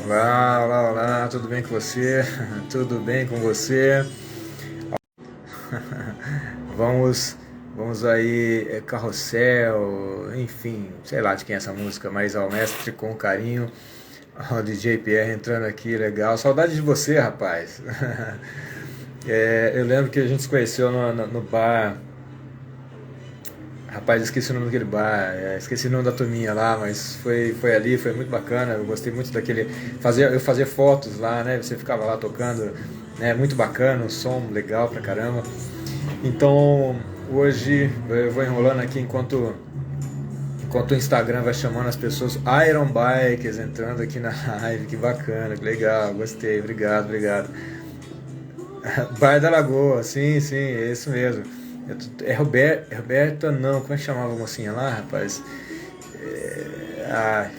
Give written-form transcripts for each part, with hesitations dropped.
Olá, olá, olá, tudo bem com você? Tudo bem com você? Vamos, vamos aí, Carrossel, enfim, sei lá de quem é essa música, mas ao mestre com carinho, o DJ Pierre entrando aqui, legal. Saudade de você, rapaz. Eu lembro que a gente se conheceu no bar. Rapaz, esqueci o nome daquele bar, esqueci o nome da turminha lá, mas foi ali, foi muito bacana. Eu gostei muito daquele. Eu fazia fotos lá, né? Você ficava lá tocando, né? Muito bacana, um som legal pra caramba. Então, hoje eu vou enrolando aqui enquanto o Instagram vai chamando as pessoas. Iron Bikers entrando aqui na live, que bacana, que legal, gostei, obrigado, obrigado. Bar da Lagoa, sim, sim, é isso mesmo. Roberta, não, como é que chamava a mocinha lá, rapaz?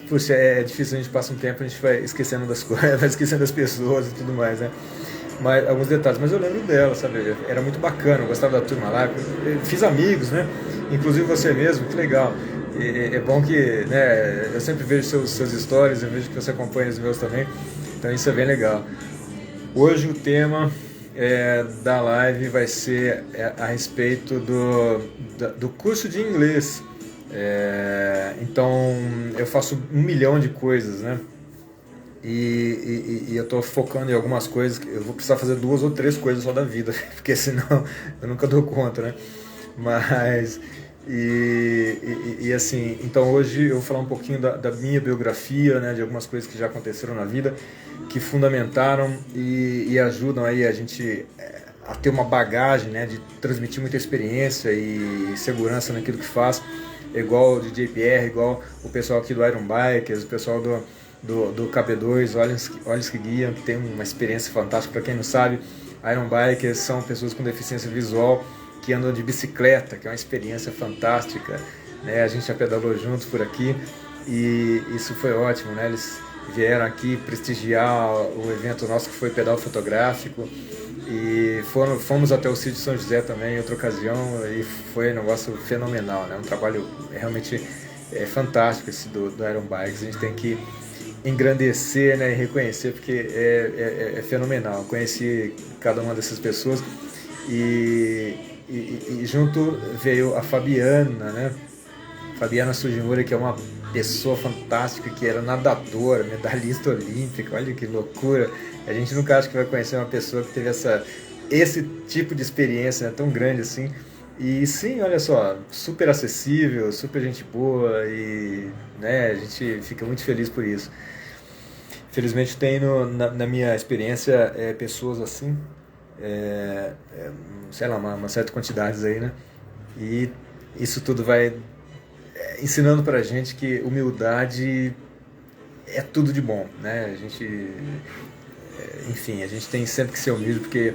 Puxa, é difícil, a gente passa um tempo, a gente vai esquecendo das coisas, vai esquecendo das pessoas e tudo mais, né? Mas, alguns detalhes, mas eu lembro dela, sabe? Era muito bacana, eu gostava da turma lá, fiz amigos, né? Inclusive você mesmo, que legal. É bom que, né, eu sempre vejo seus stories, eu vejo que você acompanha os meus também, então isso é bem legal. Hoje o tema da live vai ser a respeito do curso de inglês. Então eu faço um milhão de coisas, né? E eu estou focando em algumas coisas. Eu vou precisar fazer 2 ou 3 coisas só da vida, porque senão eu nunca dou conta, né? Mas assim, então hoje eu vou falar um pouquinho da minha biografia, né, de algumas coisas que já aconteceram na vida, que fundamentaram e ajudam aí a gente a ter uma bagagem, né, de transmitir muita experiência e segurança naquilo que faz, igual o DJ Pierre, igual o pessoal aqui do Iron Bikers, o pessoal do KB2, Olhos que Guiam, que tem uma experiência fantástica. Para quem não sabe, Iron Bikers são pessoas com deficiência visual que andam de bicicleta, que é uma experiência fantástica, né? A gente já pedalou juntos por aqui e isso foi ótimo, né? Eles vieram aqui prestigiar o evento nosso que foi pedal fotográfico e fomos até o sítio São José também em outra ocasião e foi um negócio fenomenal, né? Um trabalho realmente fantástico esse do Iron Bikes. A gente tem que engrandecer, né, e reconhecer, porque é fenomenal. Eu conheci cada uma dessas pessoas e junto veio a Fabiana, né? Fabiana Sugimura, que é uma pessoa fantástica, que era nadadora, medalhista olímpica, olha que loucura. A gente nunca acha que vai conhecer uma pessoa que teve esse tipo de experiência, né, tão grande assim. E sim, olha só, super acessível, super gente boa e, né, a gente fica muito feliz por isso. Felizmente tenho na minha experiência pessoas assim, sei lá, uma certa quantidade aí, né? E isso tudo vai ensinando pra gente que humildade é tudo de bom, né? A gente, enfim, a gente tem sempre que ser humilde porque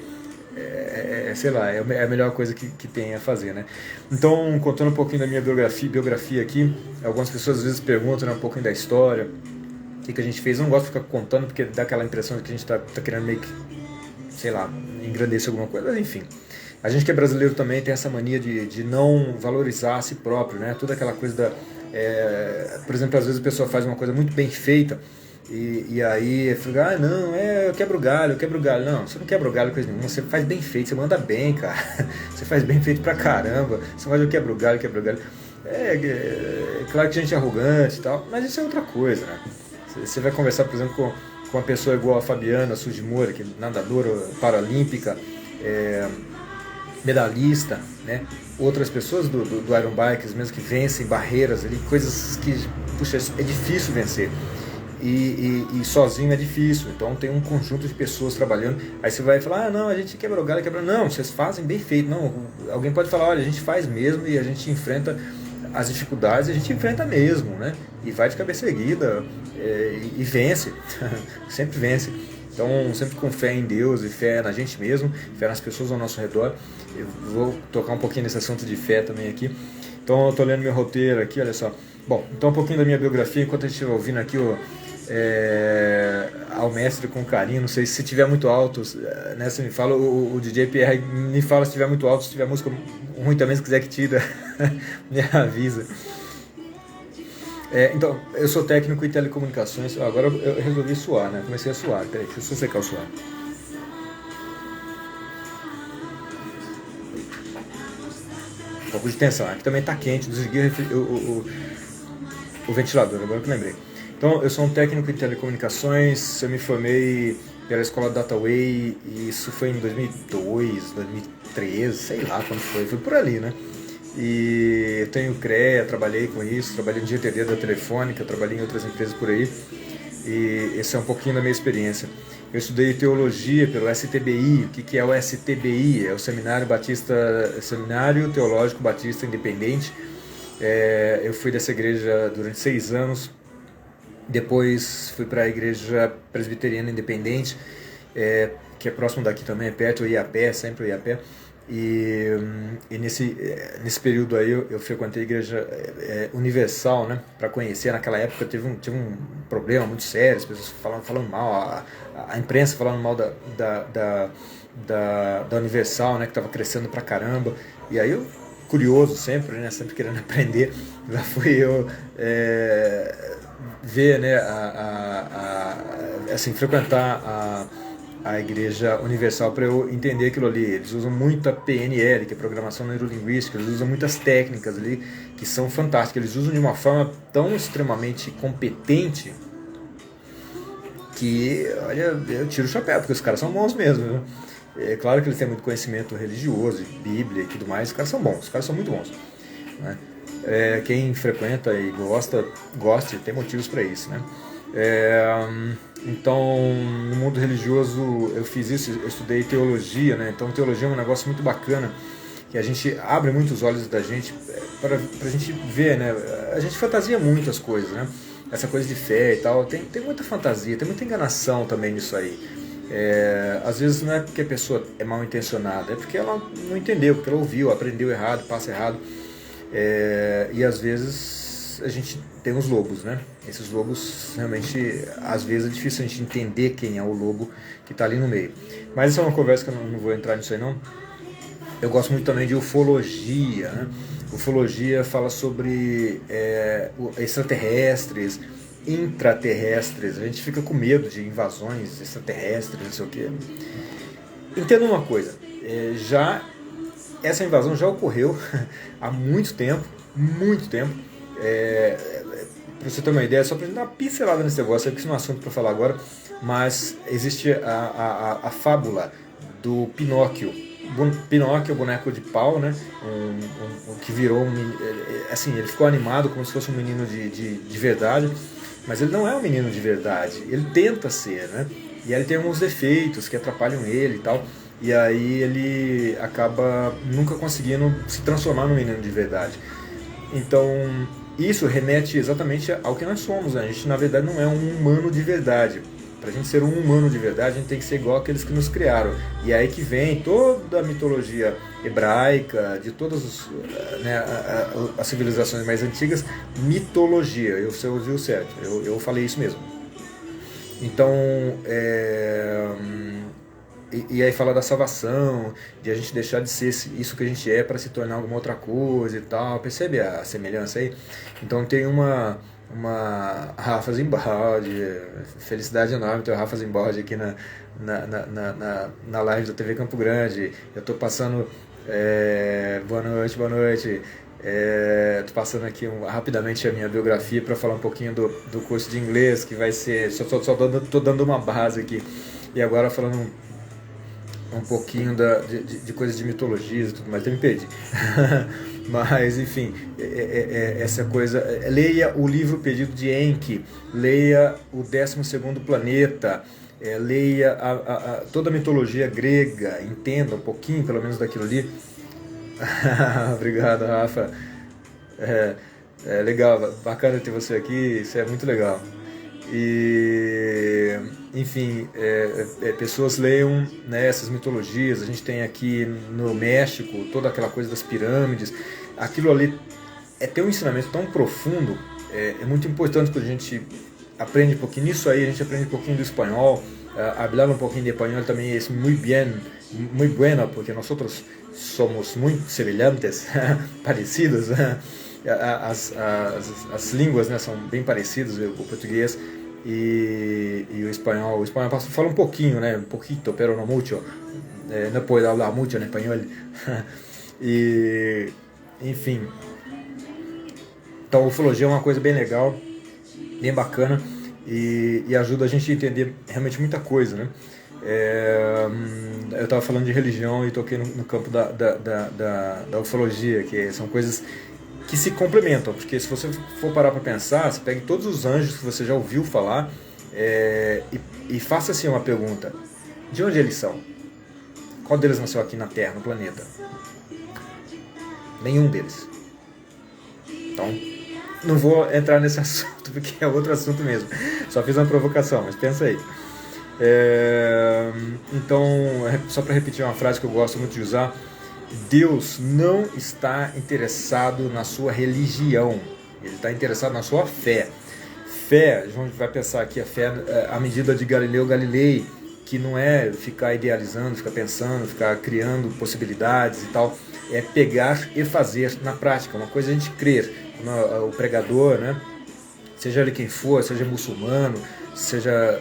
sei lá, é a melhor coisa que tem a fazer, né? Então, contando um pouquinho da minha biografia aqui, algumas pessoas às vezes perguntam, né, um pouquinho da história, o que a gente fez. Eu não gosto de ficar contando porque dá aquela impressão de que a gente tá querendo meio que, sei lá, engrandecer alguma coisa, mas enfim. A gente que é brasileiro também tem essa mania de não valorizar a si próprio, né? Toda aquela coisa por exemplo, às vezes a pessoa faz uma coisa muito bem feita e aí fica, não, eu quebro galho, eu quebro galho. Não, você não quebra o galho coisa nenhuma, você faz bem feito, você manda bem, cara. Você faz bem feito pra caramba. Você faz eu quebro galho, quebro galho. Claro que a gente é arrogante e tal, mas isso é outra coisa, né? Você vai conversar, por exemplo, com uma pessoa igual a Fabiana Sugimura, que é nadadora paralímpica, medalhista, né? Outras pessoas do Iron Bikes mesmo que vencem barreiras ali, coisas que, puxa, é difícil vencer. E sozinho é difícil, então tem um conjunto de pessoas trabalhando. Aí você vai falar, não, a gente quebra o galho, não, vocês fazem bem feito. Não, alguém pode falar, olha, a gente faz mesmo e a gente enfrenta as dificuldades, a gente enfrenta mesmo, né? E vai de cabeça erguida e vence, sempre vence. Então, sempre com fé em Deus e fé na gente mesmo, fé nas pessoas ao nosso redor. Eu vou tocar um pouquinho nesse assunto de fé também aqui. Então, eu estou lendo meu roteiro aqui, olha só. Bom, então um pouquinho da minha biografia, enquanto a gente estiver ouvindo aqui ao mestre com carinho. Não sei se tiver muito alto, né, você me fala, o DJ Pierre me fala se tiver muito alto, se tiver música ruim também, se quiser que tira, me avisa. Então, eu sou técnico em telecomunicações. Agora eu resolvi suar, né? Comecei a suar. Peraí, deixa eu só secar o suar. Um pouco de tensão. Aqui também tá quente. Desliguei o ventilador, agora que eu lembrei. Então, eu sou um técnico em telecomunicações. Eu me formei pela escola Dataway. E isso foi em 2002, 2013, sei lá quando foi. Foi por ali, né? E eu tenho CREA, trabalhei com isso, trabalhei no GTD da Telefônica, trabalhei em outras empresas por aí. E esse é um pouquinho da minha experiência. Eu estudei teologia pelo STBI. O que é o STBI? É o Seminário Teológico Batista Independente. Eu fui dessa igreja durante 6 anos. Depois fui para a Igreja Presbiteriana Independente, que é próximo daqui também, é perto, eu ia a pé, sempre eu ia a pé. E nesse período aí eu frequentei a Igreja Universal, né, para conhecer. Naquela época tive um problema muito sério, as pessoas falando mal, a imprensa falando mal da Universal, né, que estava crescendo pra caramba. E aí eu, curioso sempre, né, sempre querendo aprender, lá fui eu ver, né, assim, frequentar a Igreja Universal para eu entender aquilo ali. Eles usam muita PNL, que é Programação Neurolinguística, eles usam muitas técnicas ali que são fantásticas, eles usam de uma forma tão extremamente competente que, olha, eu tiro o chapéu, porque os caras são bons mesmo, né? É claro que eles têm muito conhecimento religioso, Bíblia e tudo mais, os caras são bons, os caras são muito bons, né? Quem frequenta e goste, tem motivos para isso, né? Então, no mundo religioso eu fiz isso, eu estudei teologia, né? Então teologia é um negócio muito bacana, que a gente abre muito os olhos da gente para a gente ver, né? A gente fantasia muito as coisas, né? Essa coisa de fé e tal, tem muita fantasia, tem muita enganação também nisso aí. Às vezes não é porque a pessoa é mal intencionada, é porque ela não entendeu, porque ela ouviu, aprendeu errado, passa errado. E às vezes a gente tem os lobos, né? Esses lobos realmente, às vezes é difícil a gente entender quem é o lobo que está ali no meio. Mas essa é uma conversa que eu não vou entrar nisso aí não. Eu gosto muito também de ufologia, né? Ufologia fala sobre extraterrestres, intraterrestres. A gente fica com medo de invasões extraterrestres, não sei o quê. Entenda uma coisa, essa invasão já ocorreu há muito tempo, muito tempo. Para você ter uma ideia, só para dar uma pincelada nesse negócio, porque isso não é um assunto para falar agora, mas existe a fábula do Pinóquio. Pinóquio é o boneco de pau, né? Que virou assim, ele ficou animado como se fosse um menino de verdade, mas ele não é um menino de verdade, ele tenta ser, né? E aí ele tem alguns defeitos que atrapalham ele e tal, e aí ele acaba nunca conseguindo se transformar num menino de verdade. Então isso remete exatamente ao que nós somos, né? A gente na verdade não é um humano de verdade. Para a gente ser um humano de verdade, a gente tem que ser igual àqueles que nos criaram. E é aí que vem toda a mitologia hebraica, de todas né, as civilizações mais antigas, mitologia. Você ouviu certo, eu falei isso mesmo. Então, e aí fala da salvação, de a gente deixar de ser isso que a gente é para se tornar alguma outra coisa e tal. Percebe a semelhança aí? Então tem uma Rafa Zimbaldi, felicidade enorme ter o Rafa Zimbaldi aqui na live da TV Campo Grande. Eu estou passando, boa noite, estou passando aqui rapidamente a minha biografia para falar um pouquinho do curso de inglês, que vai ser, estou dando uma base aqui, e agora falando um pouquinho de coisas de mitologias e tudo mais, eu me perdi. Mas, enfim, essa coisa... Leia o livro Pedido de Enki, leia o 12º Planeta, leia toda a mitologia grega, entenda um pouquinho, pelo menos, daquilo ali. Obrigado, Rafa. Legal, bacana ter você aqui, isso é muito legal. E, enfim, pessoas leiam, né, essas mitologias. A gente tem aqui no México toda aquela coisa das pirâmides. Aquilo ali tem um ensinamento tão profundo, é muito importante que a gente aprende um pouquinho. Nisso aí a gente aprende um pouquinho do espanhol, hablar um pouquinho de espanhol também é muito bem, muito bueno, porque nós somos muito semelhantes, parecidos. as línguas, né, são bem parecidas, o português e o espanhol. O espanhol fala um pouquinho, né, um poquito, pero no mucho. Não pode falar muito em espanhol. E, enfim. Então, a ufologia é uma coisa bem legal, bem bacana e ajuda a gente a entender realmente muita coisa, né? Eu estava falando de religião e toquei no campo da ufologia, que são coisas que se complementam, porque se você for parar para pensar, você pega todos os anjos que você já ouviu falar e faça assim uma pergunta: de onde eles são? Qual deles nasceu aqui na Terra, no planeta? Nenhum deles. Então, não vou entrar nesse assunto porque é outro assunto mesmo. Só fiz uma provocação, mas pensa aí. Então, só para repetir uma frase que eu gosto muito de usar: Deus não está interessado na sua religião, Ele está interessado na sua fé. Fé, a gente vai pensar aqui a fé à medida de Galileu Galilei, que não é ficar idealizando, ficar pensando, ficar criando possibilidades e tal, é pegar e fazer na prática. Uma coisa é a gente crer, o pregador, né, seja ele quem for, seja muçulmano, seja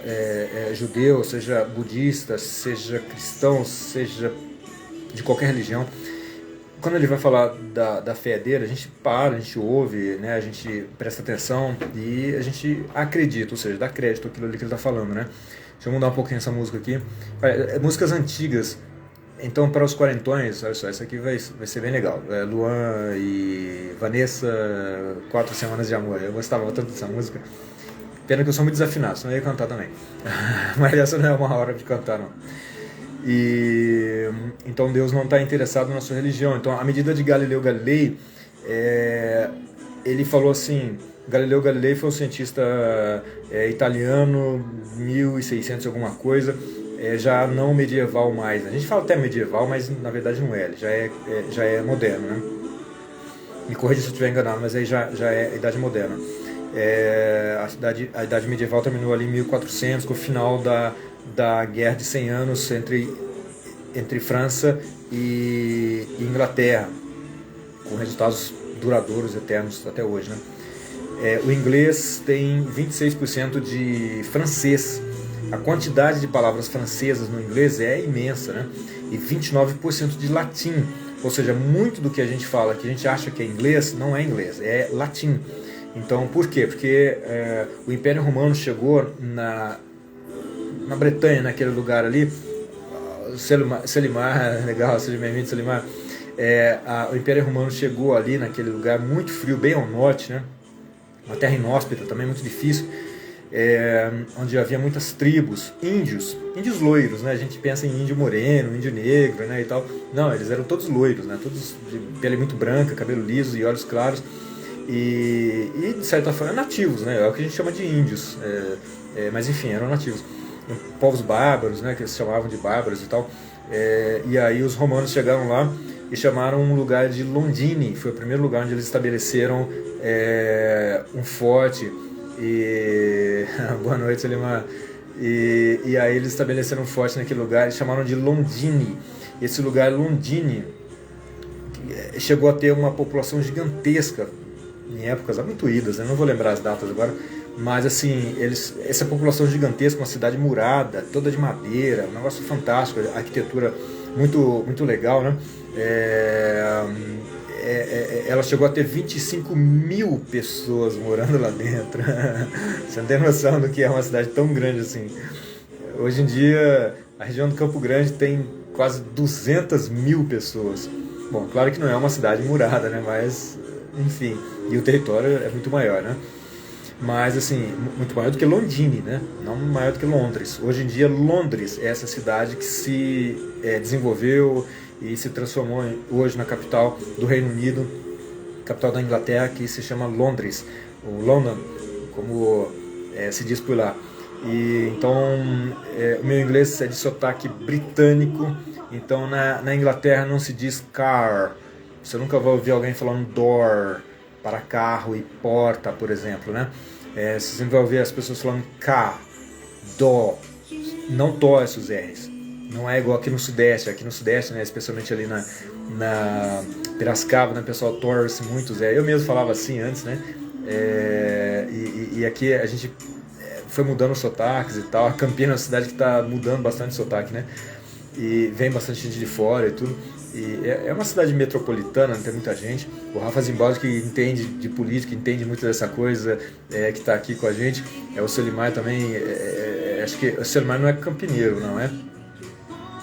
judeu, seja budista, seja cristão, seja de qualquer religião, quando ele vai falar da fé dele, a gente para, a gente ouve, né, a gente presta atenção e a gente acredita, ou seja, dá crédito àquilo ali que ele está falando, né? Deixa eu mudar um pouquinho essa música aqui. Músicas antigas. Então, para os quarentões, olha só, essa aqui vai ser bem legal. Luan e Vanessa, 4 Semanas de Amor. Eu gostava tanto dessa música. Pena que eu sou muito desafinado, senão eu ia cantar também. Mas essa não é uma hora de cantar, não. Então Deus não está interessado na sua religião. Então, à medida de Galileu Galilei, ele falou assim: Galileu Galilei foi um cientista italiano, 1600 alguma coisa, já não medieval mais. A gente fala até medieval, mas na verdade não é, ele já é moderno, né? Me corrija se eu estiver enganado, mas aí já é a idade moderna. A idade medieval terminou ali em 1400, com o final da Guerra de 100 Anos entre França e Inglaterra, com resultados duradouros, eternos até hoje, né? O inglês tem 26% de francês. A quantidade de palavras francesas no inglês é imensa, né? E 29% de latim. Ou seja, muito do que a gente fala, que a gente acha que é inglês, não é inglês, é latim. Então, por quê? Porque o Império Romano chegou na Bretanha, naquele lugar ali, Selimar, legal, seja bem-vindo, Selimar. O Império Romano chegou ali naquele lugar muito frio, bem ao norte, né? Uma terra inóspita, também muito difícil, onde havia muitas tribos, índios loiros, né? A gente pensa em índio moreno, índio negro, né, e tal. Não, eles eram todos loiros, né? Todos de pele muito branca, cabelo liso e olhos claros, e de certa forma nativos, né? É o que a gente chama de índios, mas enfim, eram nativos. Povos bárbaros, né? Que eles chamavam de bárbaros e tal. E aí os romanos chegaram lá e chamaram um lugar de Londini. Foi o primeiro lugar onde eles estabeleceram um forte. Boa noite, Selimar. E aí eles estabeleceram um forte naquele lugar e chamaram de Londini. Esse lugar, Londini, chegou a ter uma população gigantesca em épocas muito idas, né? Não vou lembrar as datas agora, mas assim, essa população gigantesca, uma cidade murada, toda de madeira, um negócio fantástico, arquitetura muito, muito legal, né? Ela chegou a ter 25 mil pessoas morando lá dentro. Você não tem noção do que é uma cidade tão grande assim. Hoje em dia, a região do Campo Grande tem quase 200 mil pessoas. Bom, claro que não é uma cidade murada, né? Mas, enfim, e o território é muito maior, né? Mas, assim, muito maior do que Londini, né? Não maior do que Londres. Hoje em dia, Londres é essa cidade que se desenvolveu e se transformou hoje na capital do Reino Unido, capital da Inglaterra, que se chama Londres, ou London, como se diz por lá. E então, o meu inglês é de sotaque britânico, então na Inglaterra não se diz car. Você nunca vai ouvir alguém falando door, para carro, e porta, por exemplo, né? Você sempre vai ouvir as pessoas falando car, do, não to esses R's. Não é igual aqui no Sudeste. Aqui no Sudeste, né, especialmente ali na Piracicaba, né, o pessoal torce muito Zé. Eu mesmo falava assim antes, né? E aqui a gente foi mudando os sotaques e tal. A Campinas é uma cidade que está mudando bastante o sotaque, né? E vem bastante gente de fora e tudo. E é uma cidade metropolitana, não tem muita gente. O Rafa Zimbaldi, que entende de política, entende muito dessa coisa, que está aqui com a gente. O Selimar também, acho que o Selimar não é campineiro, não é?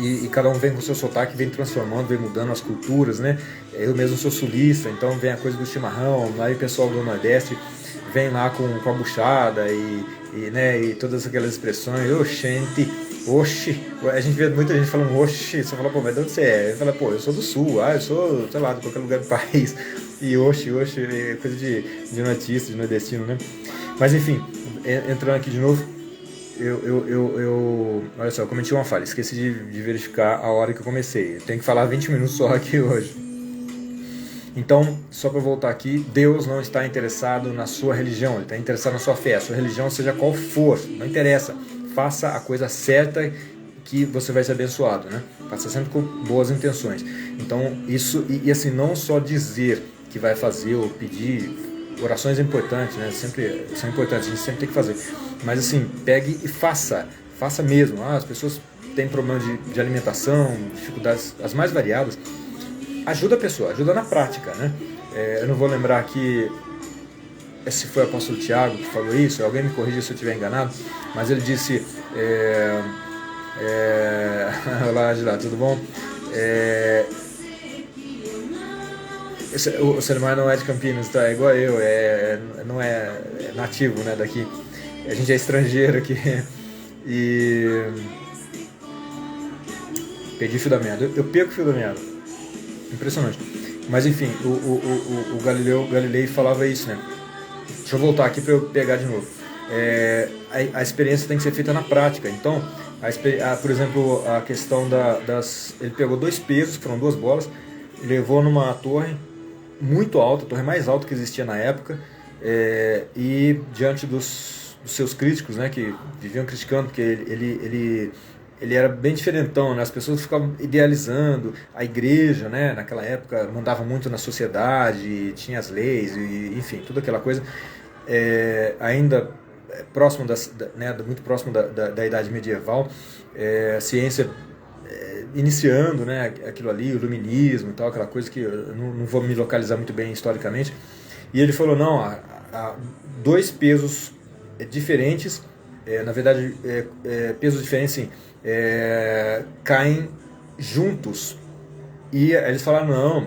E cada um vem com o seu sotaque, vem transformando, vem mudando as culturas, né? Eu mesmo sou sulista, então vem a coisa do chimarrão, aí o pessoal do Nordeste vem lá com a buchada e todas aquelas expressões, oxente, oxi, a gente vê muita gente falando oxi, você fala, pô, mas de onde você é? Ele fala, pô, eu sou do Sul, eu sou, sei lá, de qualquer lugar do país, e oxi, é coisa de nordestino, de nordestino, né? Mas enfim, entrando aqui de novo, olha só, eu cometi uma falha, esqueci de verificar a hora que eu comecei. Eu tenho que falar 20 minutos só aqui hoje. Então, só para voltar aqui, Deus não está interessado na sua religião, Ele está interessado na sua fé. A sua religião, seja qual for, não interessa. Faça a coisa certa que você vai ser abençoado, né? Faça sempre com boas intenções. Então, isso, e assim, não só dizer que vai fazer ou pedir, orações é importante, né? Sempre são importantes, a gente sempre tem que fazer. Mas assim, pegue e faça mesmo. As pessoas têm problema de alimentação, dificuldades as mais variadas. Ajuda a pessoa, ajuda na prática, né? Eu não vou lembrar aqui se foi o apóstolo Tiago que falou isso, alguém me corrija se eu estiver enganado, mas ele disse, olá, tudo bom? O Selimar não é de Campinas, tá? É igual eu, não é nativo, né, daqui. A gente é estrangeiro aqui. E perdi o fio da meada. Eu perco o fio da meada. Impressionante. Mas enfim, o Galilei falava isso, né? Deixa eu voltar aqui para eu pegar de novo. A experiência tem que ser feita na prática. Então, por exemplo, a questão ele pegou 2 pesos, foram 2 bolas, e levou numa torre muito alta, a torre mais alta que existia na época, e diante dos seus críticos, né, que viviam criticando, porque ele era bem diferentão, né? As pessoas ficavam idealizando a igreja, né? Naquela época mandava muito na sociedade, tinha as leis, enfim, toda aquela coisa, ainda próximo muito próximo da idade medieval, a ciência iniciando, né, aquilo ali, o iluminismo e tal, aquela coisa que eu não vou me localizar muito bem historicamente. E ele falou, não, há 2 pesos diferentes, na verdade, pesos diferentes, sim, caem juntos. E eles falaram, não,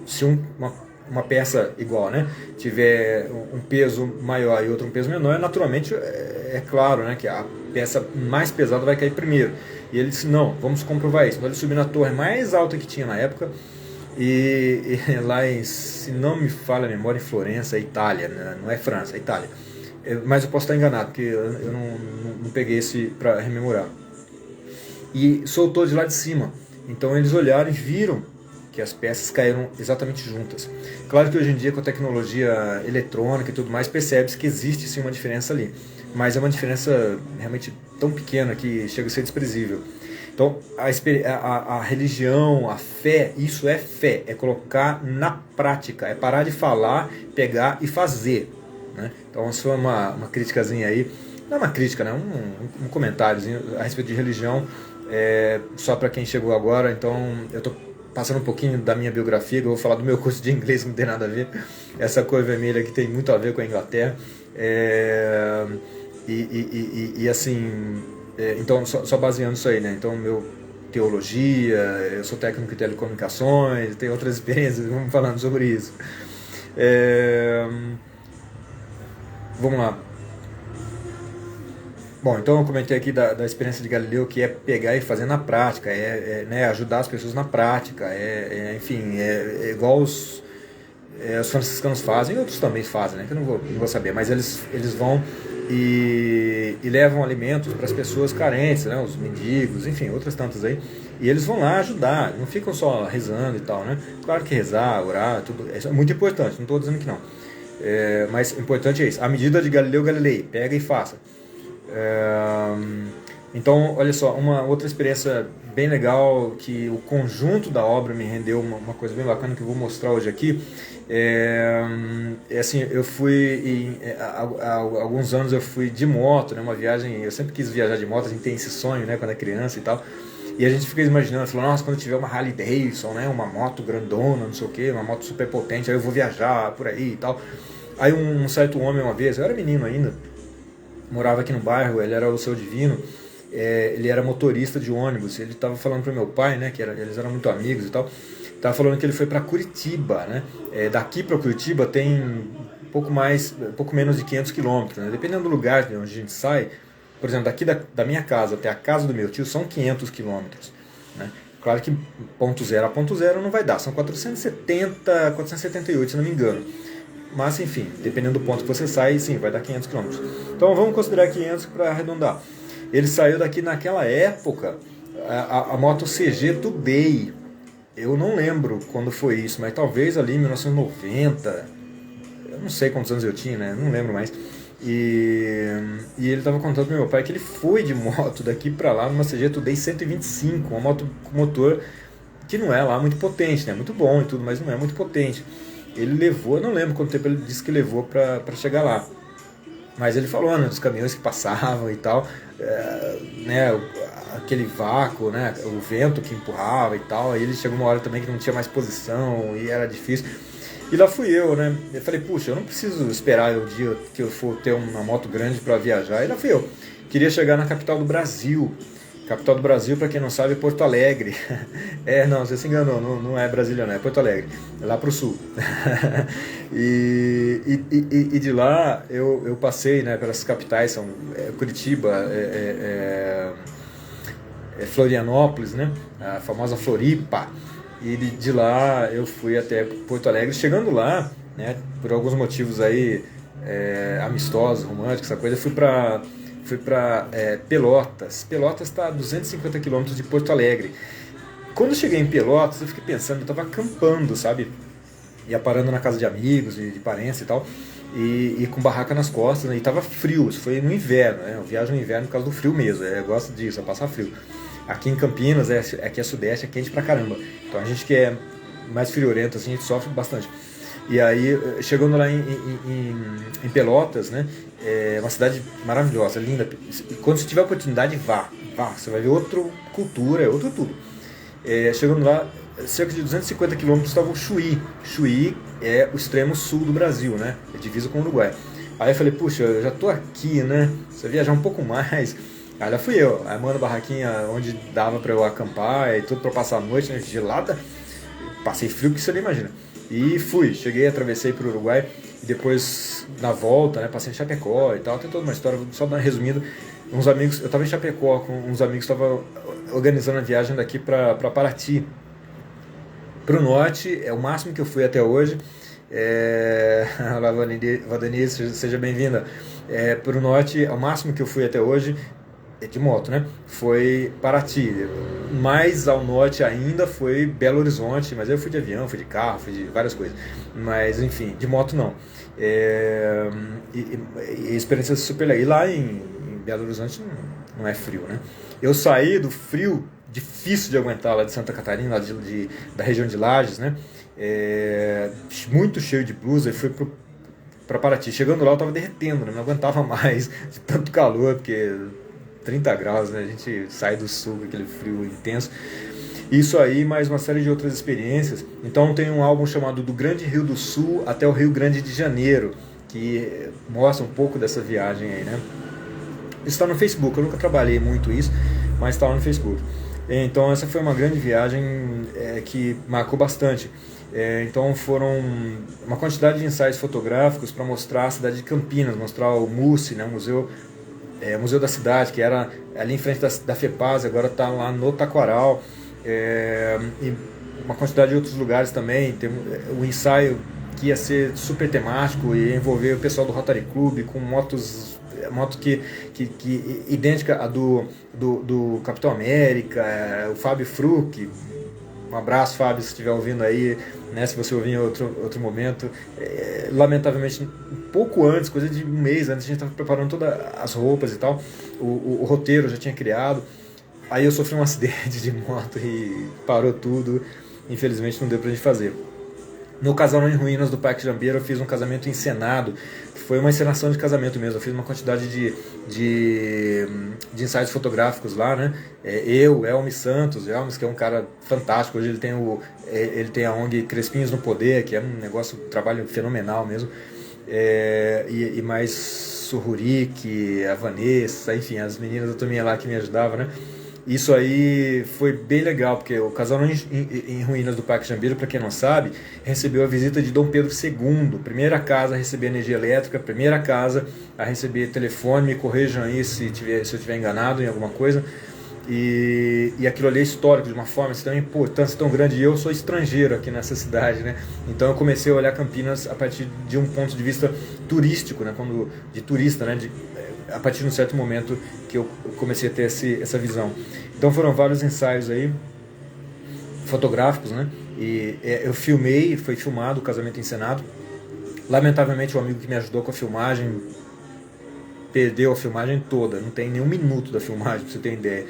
se uma peça igual, né, tiver um peso maior e outro um peso menor, naturalmente é claro, né, que a peça mais pesada vai cair primeiro. E ele disse, não, vamos comprovar isso. Então ele subiu na torre mais alta que tinha na época, e lá se não me falha a memória, em Florença, Itália, né, não é França, é Itália. Mas eu posso estar enganado, porque eu não peguei esse para rememorar. E soltou de lá de cima. Então eles olharam e viram que as peças caíram exatamente juntas. Claro que hoje em dia, com a tecnologia eletrônica e tudo mais, percebe-se que existe sim uma diferença ali. Mas é uma diferença realmente tão pequena que chega a ser desprezível. Então, a religião, a fé, isso é fé, é colocar na prática, é parar de falar, pegar e fazer, né? Então, isso é uma criticazinha aí, não é uma crítica, né? Um comentáriozinho a respeito de religião, só para quem chegou agora. Então, eu estou passando um pouquinho da minha biografia, que eu vou falar do meu curso de inglês, que não tem nada a ver, essa cor vermelha que tem muito a ver com a Inglaterra, e assim, então só baseando isso aí, né? Então, meu teologia, eu sou técnico em telecomunicações, tenho outras experiências, vamos falando sobre isso. Vamos lá. Bom, então eu comentei aqui da experiência de Galileu, que é pegar e fazer na prática, né, ajudar as pessoas na prática, enfim, é igual os franciscanos fazem, e outros também fazem, né, que eu não vou saber, mas eles vão e levam alimentos para as pessoas carentes, né, os mendigos, enfim, outras tantas aí, e eles vão lá ajudar, não ficam só rezando e tal, né? Claro que rezar, orar, tudo, é muito importante, não estou dizendo que não, mas o importante é isso, a medida de Galileu Galilei, pega e faça. Então, olha só, uma outra experiência bem legal, que o conjunto da obra me rendeu uma coisa bem bacana que eu vou mostrar hoje aqui. Assim, eu fui, há alguns anos eu fui de moto, né, uma viagem, eu sempre quis viajar de moto, a gente tem esse sonho, né, quando é criança e tal. E a gente fica imaginando, falando, nossa, quando eu tiver uma Harley Davidson, né, uma moto grandona, não sei o que, uma moto super potente, aí eu vou viajar por aí e tal. Aí um certo homem uma vez, eu era menino ainda, morava aqui no bairro, ele era o Seu Divino, ele era motorista de ônibus, ele estava falando para o meu pai, né, eles eram muito amigos e tal, estava falando que ele foi para Curitiba, né, daqui para Curitiba tem pouco menos de 500 quilômetros, né, dependendo do lugar de onde a gente sai. Por exemplo, daqui da minha casa até a casa do meu tio são 500 quilômetros, né? Claro que ponto zero a ponto zero não vai dar, são 478, se não me engano. Mas enfim, dependendo do ponto que você sai, sim, vai dar 500 quilômetros. Então vamos considerar 500 para arredondar. Ele saiu daqui naquela época, a moto CG Today. Eu não lembro quando foi isso, mas talvez ali em 1990. Eu não sei quantos anos eu tinha, né? Não lembro mais. E ele estava contando pro meu pai que ele foi de moto daqui para lá numa CG Today 125, uma moto com motor que não é lá muito potente, né? Muito bom e tudo, mas não é muito potente. Ele levou, não lembro quanto tempo ele disse que levou para chegar lá. Mas ele falou, né, dos caminhões que passavam e tal, né, aquele vácuo, né, o vento que empurrava e tal. Aí ele chegou uma hora também que não tinha mais posição e era difícil. E lá fui eu, né? Eu falei, puxa, eu não preciso esperar o dia que eu for ter uma moto grande para viajar. E lá fui eu. Queria chegar na capital do Brasil. Capital do Brasil, para quem não sabe, é Porto Alegre. Não, você se enganou, não é Brasília, não, é Porto Alegre, é lá pro sul. e de lá eu passei, né, pelas capitais, são Curitiba, Florianópolis, né, a famosa Floripa. E de lá eu fui até Porto Alegre. Chegando lá, né, por alguns motivos aí amistosos, românticos, essa coisa, eu fui para Pelotas. Pelotas está a 250 quilômetros de Porto Alegre. Quando eu cheguei em Pelotas, eu fiquei pensando, eu estava acampando, sabe? Ia parando na casa de amigos, de parentes e tal, e com barraca nas costas, né? E estava frio, isso foi no inverno, né? Eu viajo no inverno por causa do frio mesmo, eu gosto disso, é passar frio. Aqui em Campinas, aqui é sudeste, é quente pra caramba. Então a gente que é mais friorento, assim, a gente sofre bastante. E aí, chegando lá em Pelotas, né? É uma cidade maravilhosa, linda. Quando você tiver a oportunidade, vá. Você vai ver outra cultura, é outro tudo. Chegando lá, cerca de 250 quilômetros estava o Chuí. Chuí é o extremo sul do Brasil, né? É divisa com o Uruguai. Aí eu falei, puxa, eu já tô aqui, né? Você viajar um pouco mais. Aí lá fui eu, armando a barraquinha onde dava para eu acampar e tudo para passar a noite, né? Gelada. Passei frio que você nem imagina. E fui, atravessei para o Uruguai e depois na volta, né, passei em Chapecó e tal, tem toda uma história, só dar uma resumida. Uns amigos, eu estava em Chapecó com uns amigos que estavam organizando a viagem daqui para Paraty. Para o norte, é o máximo que eu fui até hoje. Olá, Vadenice, seja bem-vinda. Para o norte, é o máximo que eu fui até hoje, de moto, né? Foi Paraty. Mais ao norte ainda foi Belo Horizonte, mas eu fui de avião, fui de carro, fui de várias coisas. Mas enfim, de moto não. E experiência super legal. E lá em Belo Horizonte não é frio, né? Eu saí do frio difícil de aguentar lá de Santa Catarina, lá da região de Lages, né? Muito cheio de blusa e fui para Paraty. Chegando lá eu tava derretendo, né? Não aguentava mais de tanto calor, porque 30 graus, né? A gente sai do sul com aquele frio intenso. Isso aí, mais uma série de outras experiências. Então tem um álbum chamado Do Grande Rio do Sul até o Rio Grande de Janeiro, que mostra um pouco dessa viagem aí, né? Isso está no Facebook, eu nunca trabalhei muito isso, mas está lá no Facebook. Então essa foi uma grande viagem que marcou bastante. Então foram uma quantidade de ensaios fotográficos para mostrar a cidade de Campinas, mostrar o MUSE, né, o Museu da Cidade, que era ali em frente da FEPAS, agora está lá no Taquaral, e uma quantidade de outros lugares também. Tem o ensaio que ia ser super temático e envolver o pessoal do Rotary Club com moto que idêntica à do Capitão América, o Fábio Fruc, Um abraço, Fábio, se estiver ouvindo aí, né, se você ouvir em outro momento. Lamentavelmente, um pouco antes, coisa de um mês antes, a gente estava preparando todas as roupas e tal, o roteiro eu já tinha criado. Aí eu sofri um acidente de moto e parou tudo, infelizmente não deu pra gente fazer. No Casal em Ruínas do Parque Jambeiro eu fiz um casamento encenado, que foi uma encenação de casamento mesmo. Eu fiz uma quantidade de ensaios fotográficos lá, né? Elmi Santos, Elmis, que é um cara fantástico. Hoje ele tem a ONG Crespinhos no Poder, que é um negócio, um trabalho fenomenal mesmo. E mais Surrurik, a Vanessa, enfim, as meninas da turminha lá que me ajudavam, né? Isso aí foi bem legal, porque o Casal em Ruínas do Parque Jambeiro, para quem não sabe, recebeu a visita de Dom Pedro II, primeira casa a receber energia elétrica, primeira casa a receber telefone. Me corrijam aí se eu estiver enganado em alguma coisa. E aquilo ali é histórico de uma forma, assim, uma importância tão grande. E eu sou estrangeiro aqui nessa cidade, né? Então eu comecei a olhar Campinas a partir de um ponto de vista turístico, né? De turista, né? A partir de um certo momento que eu comecei a ter essa visão. Então foram vários ensaios aí, fotográficos, né? E eu filmei, foi filmado o casamento encenado. Lamentavelmente o amigo que me ajudou com a filmagem perdeu a filmagem toda, não tem nenhum minuto da filmagem, pra você ter ideia.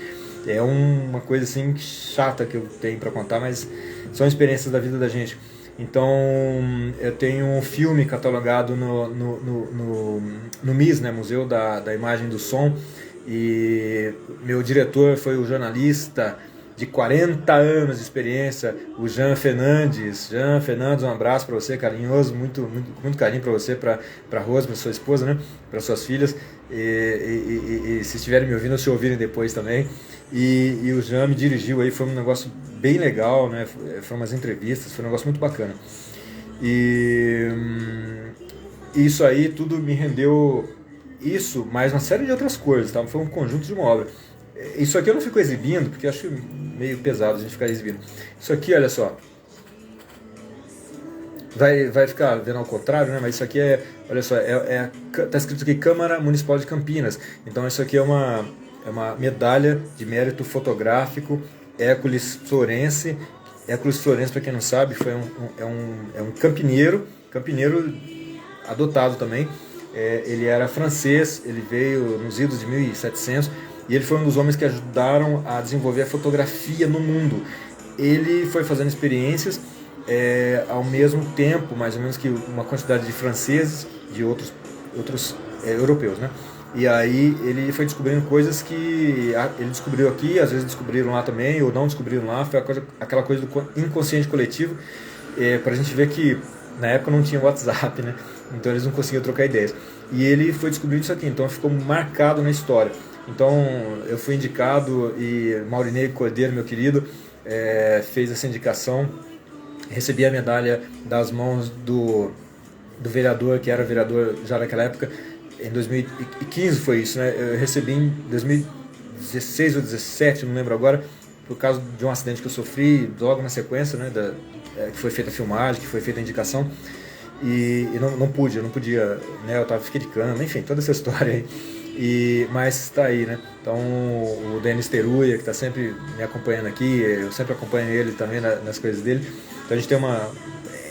É uma coisa assim chata que eu tenho para contar, mas são experiências da vida da gente. Então eu tenho um filme catalogado no MIS, né, Museu da Imagem e do Som, e meu diretor foi o jornalista de 40 anos de experiência, o Jean Fernandes. Jean Fernandes, um abraço para você, carinhoso, muito carinho para você, para Rose, para sua esposa, né, para suas filhas, e se estiverem me ouvindo, se ouvirem depois também. E o Jean me dirigiu aí, foi um negócio bem legal, né? Foram umas entrevistas, foi um negócio muito bacana. E isso aí tudo me rendeu isso, mais uma série de outras coisas, tá? Foi um conjunto de uma obra. Isso aqui eu não fico exibindo, porque eu acho meio pesado a gente ficar exibindo. Isso aqui, olha só, vai ficar vendo ao contrário, né? Mas isso aqui olha só, tá escrito aqui Câmara Municipal de Campinas. Então isso aqui é uma medalha de mérito fotográfico Hércules Florence. Hércules Florence, para quem não sabe, é um campineiro adotado também. Ele era francês, ele veio nos idos de 1700 e ele foi um dos homens que ajudaram a desenvolver a fotografia no mundo. Ele foi fazendo experiências ao mesmo tempo, mais ou menos, que uma quantidade de franceses, de outros europeus, né? E aí ele foi descobrindo coisas que ele descobriu aqui, às vezes descobriram lá também, ou não descobriram lá. Foi aquela coisa do inconsciente coletivo, para a gente ver que na época não tinha WhatsApp, né? Então eles não conseguiam trocar ideias. E ele foi descobrindo isso aqui, então ficou marcado na história. Então eu fui indicado e Maurinei Cordeiro, meu querido, fez essa indicação. Recebi a medalha das mãos do vereador, que era vereador já naquela época. Em 2015 foi isso, né? Eu recebi em 2016 ou 2017, não lembro agora, por causa de um acidente que eu sofri logo na sequência, né? Que foi feita a filmagem, que foi feita a indicação. E eu não podia, né? Fiquei de cama, enfim, toda essa história aí. Mas está aí, né? Então o Denis Teruya, que está sempre me acompanhando aqui, eu sempre acompanho ele também nas coisas dele. Então a gente tem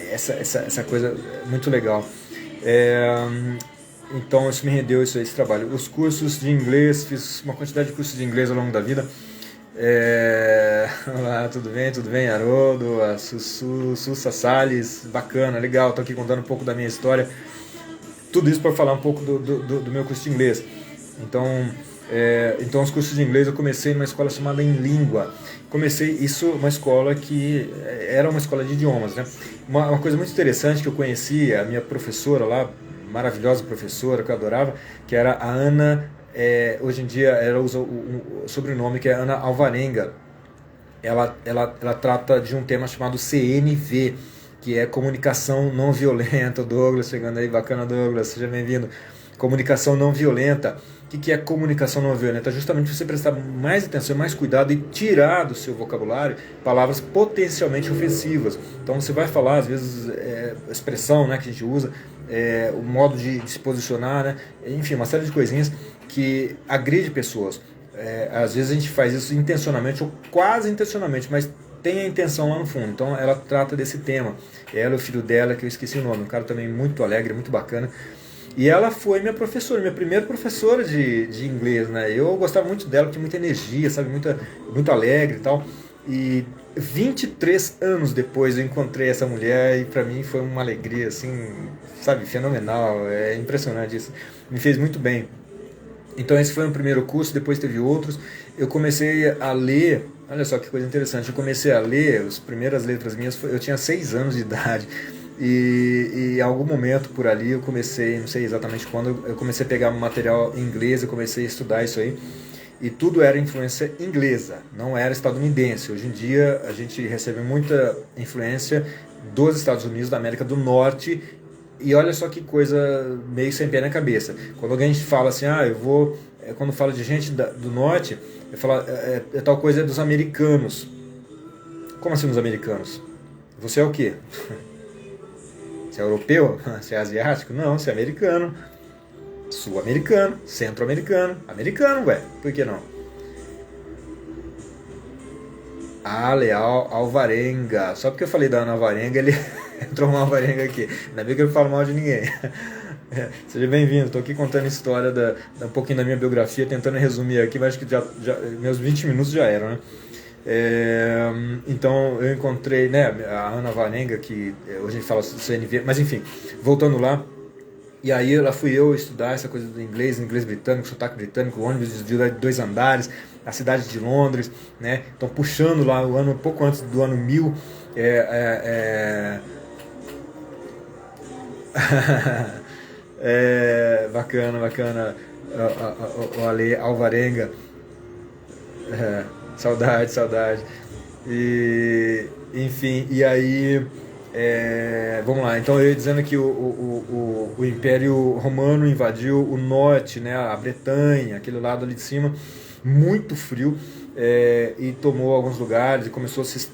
essa coisa muito legal. Então isso me rendeu esse trabalho. Os cursos de inglês, fiz uma quantidade de cursos de inglês ao longo da vida. Olá, tudo bem, Haroldo, a Sussa Salles, bacana, legal, estou aqui contando um pouco da minha história. Tudo isso para falar um pouco do meu curso de inglês. Então os cursos de inglês eu comecei numa escola chamada Em Língua. Uma escola que era uma escola de idiomas, né? Uma coisa muito interessante que eu conheci, a minha professora lá, maravilhosa professora que eu adorava, que era a Ana, hoje em dia ela usa o sobrenome que é Ana Alvarenga. Ela trata de um tema chamado CNV, que é comunicação não violenta. Douglas chegando aí, bacana, Douglas, seja bem-vindo. Comunicação não violenta. O que é comunicação não violenta? Justamente você prestar mais atenção, mais cuidado e tirar do seu vocabulário palavras potencialmente ofensivas. Então você vai falar, às vezes, expressão, né, que a gente usa, o modo de se posicionar, né? Enfim, uma série de coisinhas que agride pessoas. Às vezes a gente faz isso intencionalmente ou quase intencionalmente, mas tem a intenção lá no fundo. Então ela trata desse tema. Ela e o filho dela, que eu esqueci o nome, um cara também muito alegre, muito bacana. E ela foi minha professora, minha primeira professora de inglês, né? Eu gostava muito dela, tinha muita energia, sabe? Muito alegre e tal. E 23 anos depois eu encontrei essa mulher e pra mim foi uma alegria, assim, sabe? Fenomenal, é impressionante isso. Me fez muito bem. Então esse foi o primeiro curso, depois teve outros. Eu comecei a ler, olha só que coisa interessante, eu comecei a ler, as primeiras letras minhas, eu tinha 6 anos de idade. E em algum momento por ali eu comecei, não sei exatamente quando, eu comecei a pegar material em inglês, eu comecei a estudar isso aí. E tudo era influência inglesa, não era estadunidense. Hoje em dia a gente recebe muita influência dos Estados Unidos, da América do Norte. E olha só que coisa meio sem pé na cabeça. Quando alguém fala assim, eu vou... Quando fala de gente do Norte, eu falo, tal coisa é dos americanos. Como assim dos americanos? Você é o quê? Você é europeu? Você é asiático? Não, você é americano. Sul-americano, centro-americano, americano, ué. Por que não? Leal Alvarenga. Só porque eu falei da Ana Alvarenga, ele entrou uma Alvarenga aqui. Ainda bem que eu não falo mal de ninguém. Seja bem-vindo. Estou aqui contando a história um pouquinho da minha biografia, tentando resumir aqui, mas acho que meus 20 minutos já eram, né? Então eu encontrei, né, a Ana Alvarenga, que hoje a gente fala do CNV, mas enfim, voltando lá. E aí lá fui eu estudar essa coisa do inglês britânico, sotaque britânico, ônibus de 2 andares, a cidade de Londres, né? Então puxando lá o ano, pouco antes do ano 1000, bacana, o Ale Alvarenga, saudade. E, enfim, e aí... vamos lá, então eu ia dizendo que o Império Romano invadiu o norte, né, a Bretanha, aquele lado ali de cima, muito frio, e tomou alguns lugares e começou a se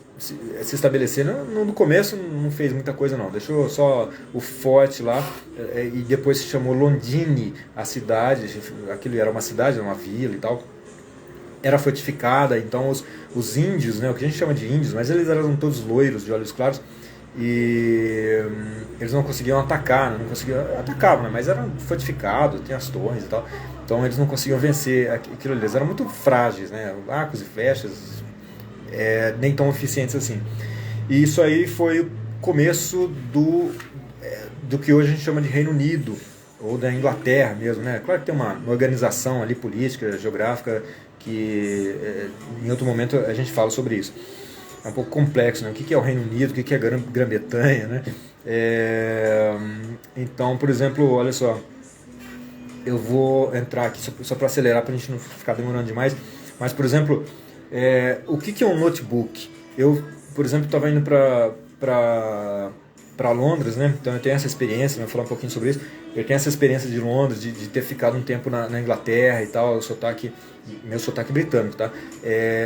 estabelecer. No começo não fez muita coisa não, deixou só o forte lá, e depois se chamou Londini, a cidade, aquilo era uma cidade, era uma vila e tal. Era fortificada, então os índios, né, o que a gente chama de índios, mas eles eram todos loiros, de olhos claros, e eles não conseguiam atacar, atacavam, né? Mas eram fortificados, tem as torres e tal, então eles não conseguiam vencer aquilo ali, eles eram muito frágeis, né? Arcos e flechas, nem tão eficientes assim. E isso aí foi o começo do que hoje a gente chama de Reino Unido, ou da Inglaterra mesmo, né? Claro que tem uma organização ali política, geográfica, que em outro momento a gente fala sobre isso. É um pouco complexo, né? O que é o Reino Unido, o que é a Grã-Bretanha, né? Então, por exemplo, olha só, eu vou entrar aqui só para acelerar, para a gente não ficar demorando demais, mas, por exemplo, o que é um notebook? Eu, por exemplo, estava indo para Londres, né? Então eu tenho essa experiência, vou falar um pouquinho sobre isso. Eu tenho essa experiência de Londres, de ter ficado um tempo na Inglaterra e tal, meu sotaque britânico, tá?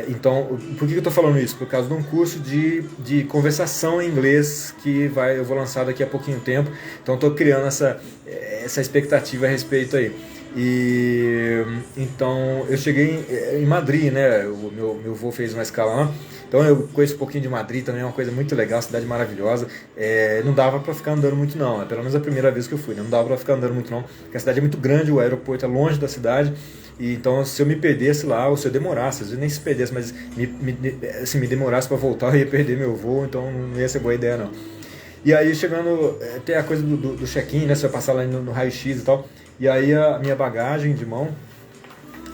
Então, por que eu estou falando isso? Por causa de um curso de conversação em inglês que eu vou lançar daqui a pouquinho tempo. Então, estou criando essa expectativa a respeito aí. E então eu cheguei em Madrid, né? O meu voo fez uma escala lá. Então eu conheço um pouquinho de Madrid também, é uma coisa muito legal, cidade maravilhosa. Não dava para ficar andando muito não, pelo menos a primeira vez que eu fui, né? Não dava para ficar andando muito não, porque a cidade é muito grande, o aeroporto é longe da cidade. E então se eu me perdesse lá, ou se eu demorasse, às vezes nem se perdesse, mas me demorasse para voltar, eu ia perder meu voo, então não ia ser boa ideia não. E aí chegando, tem a coisa do check-in, né? Você vai passar lá no raio-x e tal. E aí a minha bagagem de mão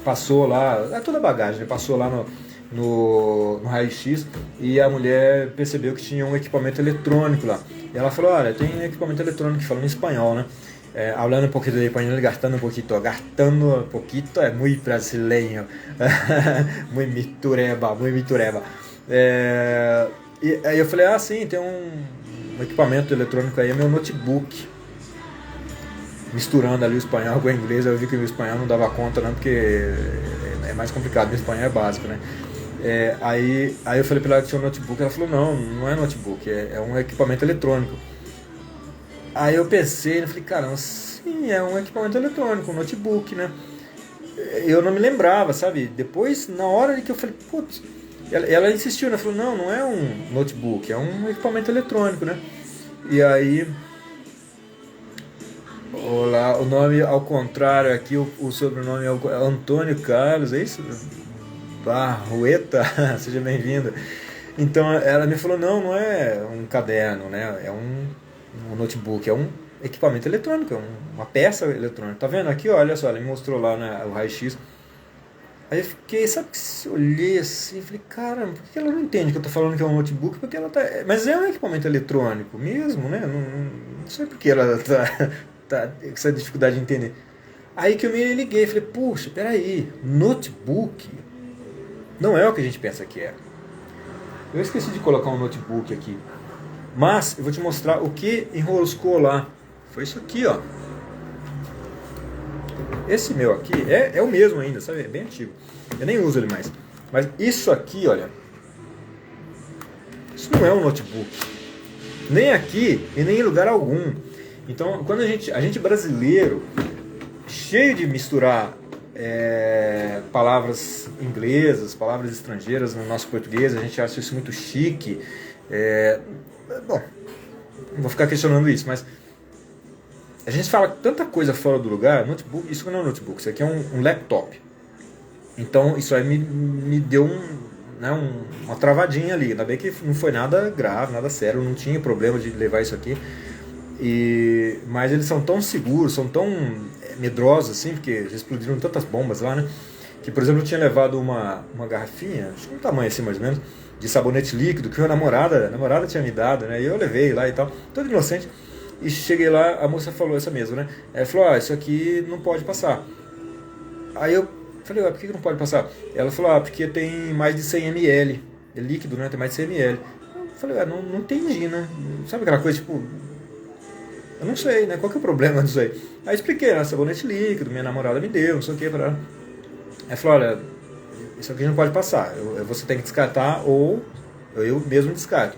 passou lá, toda a bagagem, passou lá no raio-x, e a mulher percebeu que tinha um equipamento eletrônico lá. E ela falou, olha, tem equipamento eletrônico, falando em espanhol, né? Hablando un poquito de español, gastando un poquito, es muy brasileño, muy mitureba. E aí eu falei, sim, tem um equipamento eletrônico aí, é meu notebook. Misturando ali o espanhol com o inglês, eu vi que o espanhol não dava conta, não, porque é mais complicado, o espanhol é básico, né? Aí eu falei pra ela que tinha um notebook, ela falou, não é notebook, é um equipamento eletrônico. Aí eu pensei, eu falei, caramba, sim, é um equipamento eletrônico, um notebook, né? Eu não me lembrava, sabe? Depois, na hora que eu falei, putz, Ela insistiu, né? Falou, não, não é um notebook, é um equipamento eletrônico, né? E aí, olá, o nome ao contrário aqui, o sobrenome é Antônio Carlos, é isso? Barrueta, seja bem-vindo. Então ela me falou, não, não é um caderno, né? É um notebook, é um equipamento eletrônico, é uma peça eletrônica. Tá vendo aqui? Olha só, ela me mostrou lá, né, o raio-x. Aí eu fiquei, sabe que eu olhei assim, falei, caramba, por que ela não entende que eu tô falando que é um notebook? Porque ela tá. Mas é um equipamento eletrônico mesmo, né? Não sei por que ela tá com essa dificuldade de entender. Aí que eu me liguei, falei, puxa, peraí, notebook não é o que a gente pensa que é. Eu esqueci de colocar um notebook aqui. Mas eu vou te mostrar o que enroscou lá. Foi isso aqui, ó. Esse meu aqui é o mesmo ainda, sabe? É bem antigo. Eu nem uso ele mais. Mas isso aqui, olha. Isso não é um notebook. Nem aqui e nem em lugar algum. Então, quando a gente brasileiro, cheio de misturar palavras inglesas, palavras estrangeiras no nosso português, a gente acha isso muito chique. Bom, não vou ficar questionando isso, mas a gente fala tanta coisa fora do lugar. Notebook, isso não é um notebook, isso aqui é um laptop. Então isso aí me deu uma travadinha ali. Ainda bem que não foi nada grave, nada sério, não tinha problema de levar isso aqui. Mas eles são tão seguros, são tão medrosos assim, porque já explodiram tantas bombas lá, né? Que, por exemplo, eu tinha levado uma garrafinha, acho que um tamanho assim mais ou menos, de sabonete líquido que a namorada tinha me dado, né? E eu levei lá e tal, todo inocente. E cheguei lá, a moça falou essa mesmo, né? Ela falou, isso aqui não pode passar. Aí eu falei, por que não pode passar? Ela falou, porque tem mais de 100 ml. É líquido, né? Tem mais de 100 ml. Eu falei, não entendi, né? Sabe aquela coisa, tipo... Eu não sei, né? Qual que é o problema disso aí? Aí expliquei, né? Sabonete líquido, minha namorada me deu, não sei o que, pra ela. Aí falou, olha, isso aqui não pode passar. Você tem que descartar ou eu mesmo descarto.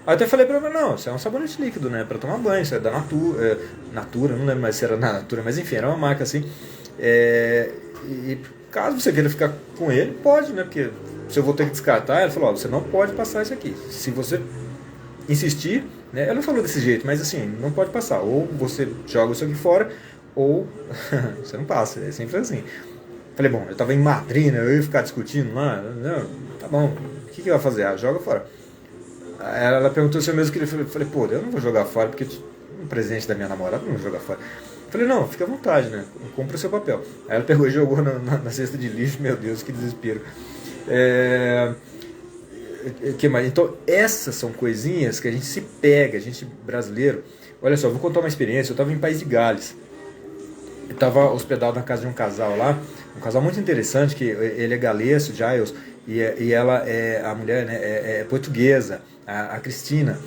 Aí eu até falei pra ela, não, isso é um sabonete líquido, né? Pra tomar banho, isso é da Natura, não lembro mais se era da Natura, mas enfim, era uma marca assim. E caso você queira ficar com ele, pode, né? Porque se eu vou ter que descartar, ela falou, você não pode passar isso aqui. Se você insistir, né? Ela não falou desse jeito, mas assim, não pode passar. Ou você joga isso aqui fora, ou você não passa. É sempre assim. Falei, bom, eu tava em Madrid, né? Eu ia ficar discutindo lá. Não, tá bom, o que vai fazer? Joga fora. Ela perguntou se eu mesmo queria. Eu falei, pô, eu não vou jogar fora, porque um presente da minha namorada não vou jogar fora. Eu falei, não, fica à vontade, né? Compra o seu papel. Aí ela pegou e jogou na cesta de lixo, meu Deus, que desespero. Que mais? Então, essas são coisinhas que a gente se pega, a gente brasileiro. Olha só, vou contar uma experiência. Eu estava em País de Gales. Eu estava hospedado na casa de um casal lá, um casal muito interessante, que ele é galês, o Giles, e ela a mulher, né, é portuguesa, a Cristina.